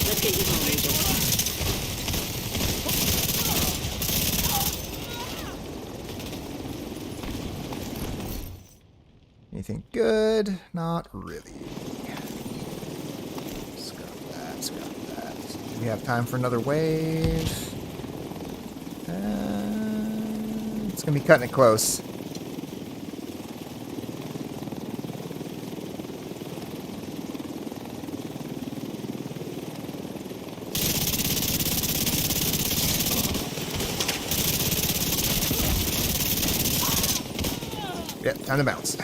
Let's get you home, Agent. Anything good? Not really. Scrap that, scrap that. Do we have time for another wave? It's going to be cutting it close. Yep, time to bounce.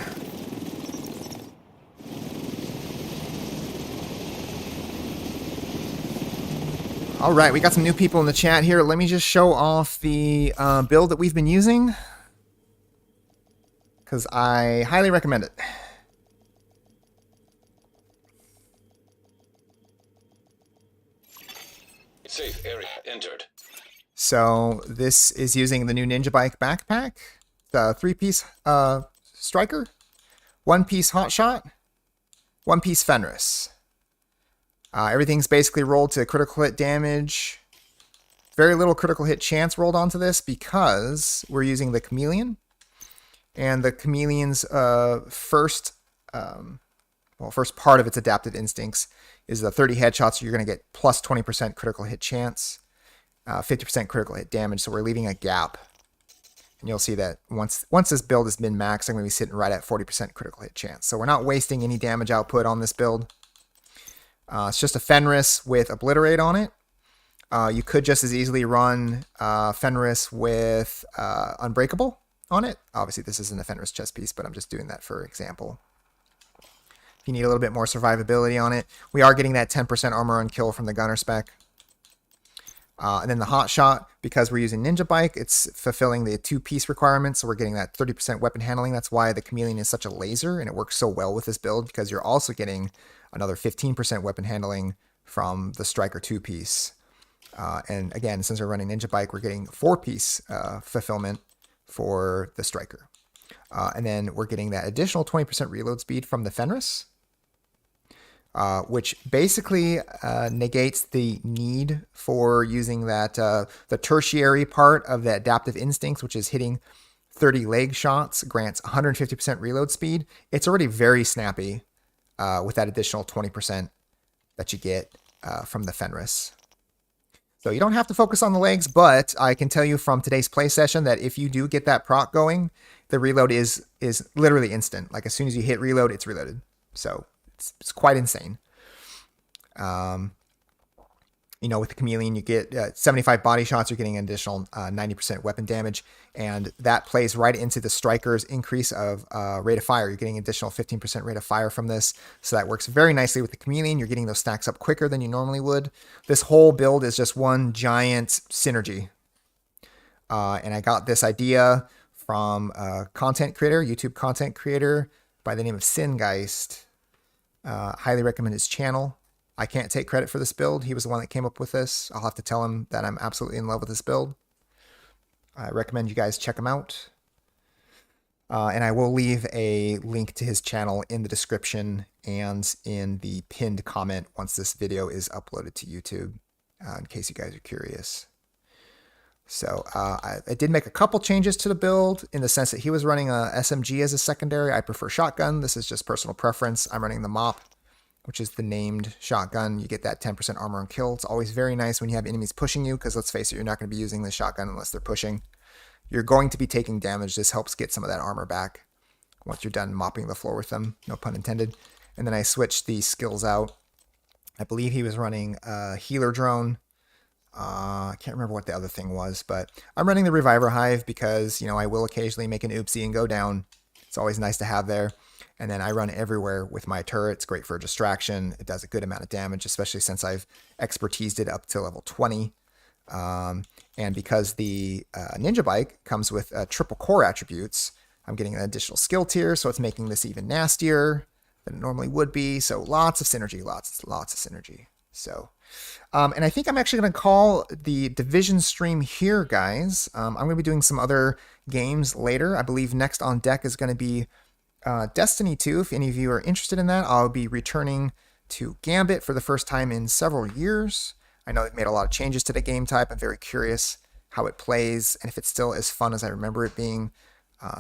All right, we got some new people in the chat here. Let me just show off the build that we've been using, because I highly recommend it. Safe area entered. So this is using the new Ninjabike backpack, the 3-piece striker, 1-piece hotshot, 1-piece Fenris. Everything's basically rolled to critical hit damage. Very little critical hit chance rolled onto this because we're using the Chameleon. And the Chameleon's first part of its adapted instincts is the 30 headshots. So you're going to get plus 20% critical hit chance, 50% critical hit damage. So we're leaving a gap. And you'll see that once this build has been maxed, I'm going to be sitting right at 40% critical hit chance. So we're not wasting any damage output on this build. It's just a Fenris with Obliterate on it. You could just as easily run Fenris with Unbreakable on it. Obviously, this isn't a Fenris chest piece, but I'm just doing that for example. If you need a little bit more survivability on it, we are getting that 10% armor on kill from the gunner spec. And then the hot shot, because we're using Ninjabike, it's fulfilling the 2-piece requirement, so we're getting that 30% weapon handling. That's why the Chameleon is such a laser, and it works so well with this build, because you're also getting another 15% weapon handling from the Striker 2-piece. And again, since we're running Ninjabike, we're getting 4-piece fulfillment for the Striker. And then we're getting that additional 20% reload speed from the Fenris, which basically negates the need for using that the tertiary part of the adaptive instincts, which is hitting 30 leg shots, grants 150% reload speed. It's already very snappy with that additional 20% that you get from the Fenris. So you don't have to focus on the legs, but I can tell you from today's play session that if you do get that proc going, the reload is literally instant. Like as soon as you hit reload, it's reloaded. So it's quite insane. You know, with the Chameleon, you get 75 body shots. You're getting an additional 90% weapon damage. And that plays right into the Striker's increase of rate of fire. You're getting an additional 15% rate of fire from this. So that works very nicely with the Chameleon. You're getting those stacks up quicker than you normally would. This whole build is just one giant synergy. And I got this idea from a content creator, YouTube content creator by the name of Singeist. Highly recommend his channel. I can't take credit for this build. He was the one that came up with this. I'll have to tell him that I'm absolutely in love with this build. I recommend you guys check him out. And I will leave a link to his channel in the description and in the pinned comment once this video is uploaded to YouTube, in case you guys are curious. So I did make a couple changes to the build in the sense that he was running a SMG as a secondary. I prefer shotgun. This is just personal preference. I'm running the MOP, which is the named shotgun. You get that 10% armor on kill. It's always very nice when you have enemies pushing you, because let's face it, you're not going to be using the shotgun unless they're pushing. You're going to be taking damage. This helps get some of that armor back once you're done mopping the floor with them, no pun intended. And then I switched the skills out. I believe he was running a healer drone. I can't remember what the other thing was, but I'm running the Reviver Hive because, you know, I will occasionally make an oopsie and go down. It's always nice to have there. And then I run everywhere with my turret. It's great for a distraction. It does a good amount of damage, especially since I've expertised it up to level 20. And because the Ninjabike comes with triple core attributes, I'm getting an additional skill tier, so it's making this even nastier than it normally would be. So lots of synergy, lots of synergy. So, and I think I'm actually going to call the Division stream here, guys. I'm going to be doing some other games later. I believe next on deck is going to be Destiny 2. If any of you are interested in that, I'll be returning to Gambit for the first time in several years. I know they've made a lot of changes to the game type. I'm very curious how it plays and if it's still as fun as I remember it being.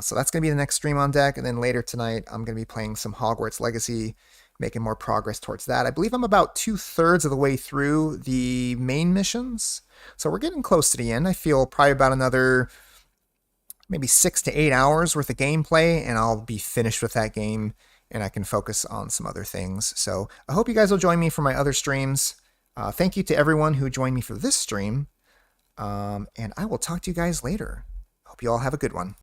So that's going to be the next stream on deck. And then later tonight, I'm going to be playing some Hogwarts Legacy, making more progress towards that. I believe I'm about 2/3 of the way through the main missions. So we're getting close to the end. I feel probably about another maybe 6 to 8 hours worth of gameplay, and I'll be finished with that game and I can focus on some other things. So I hope you guys will join me for my other streams. Thank you to everyone who joined me for this stream. And I will talk to you guys later. Hope you all have a good one.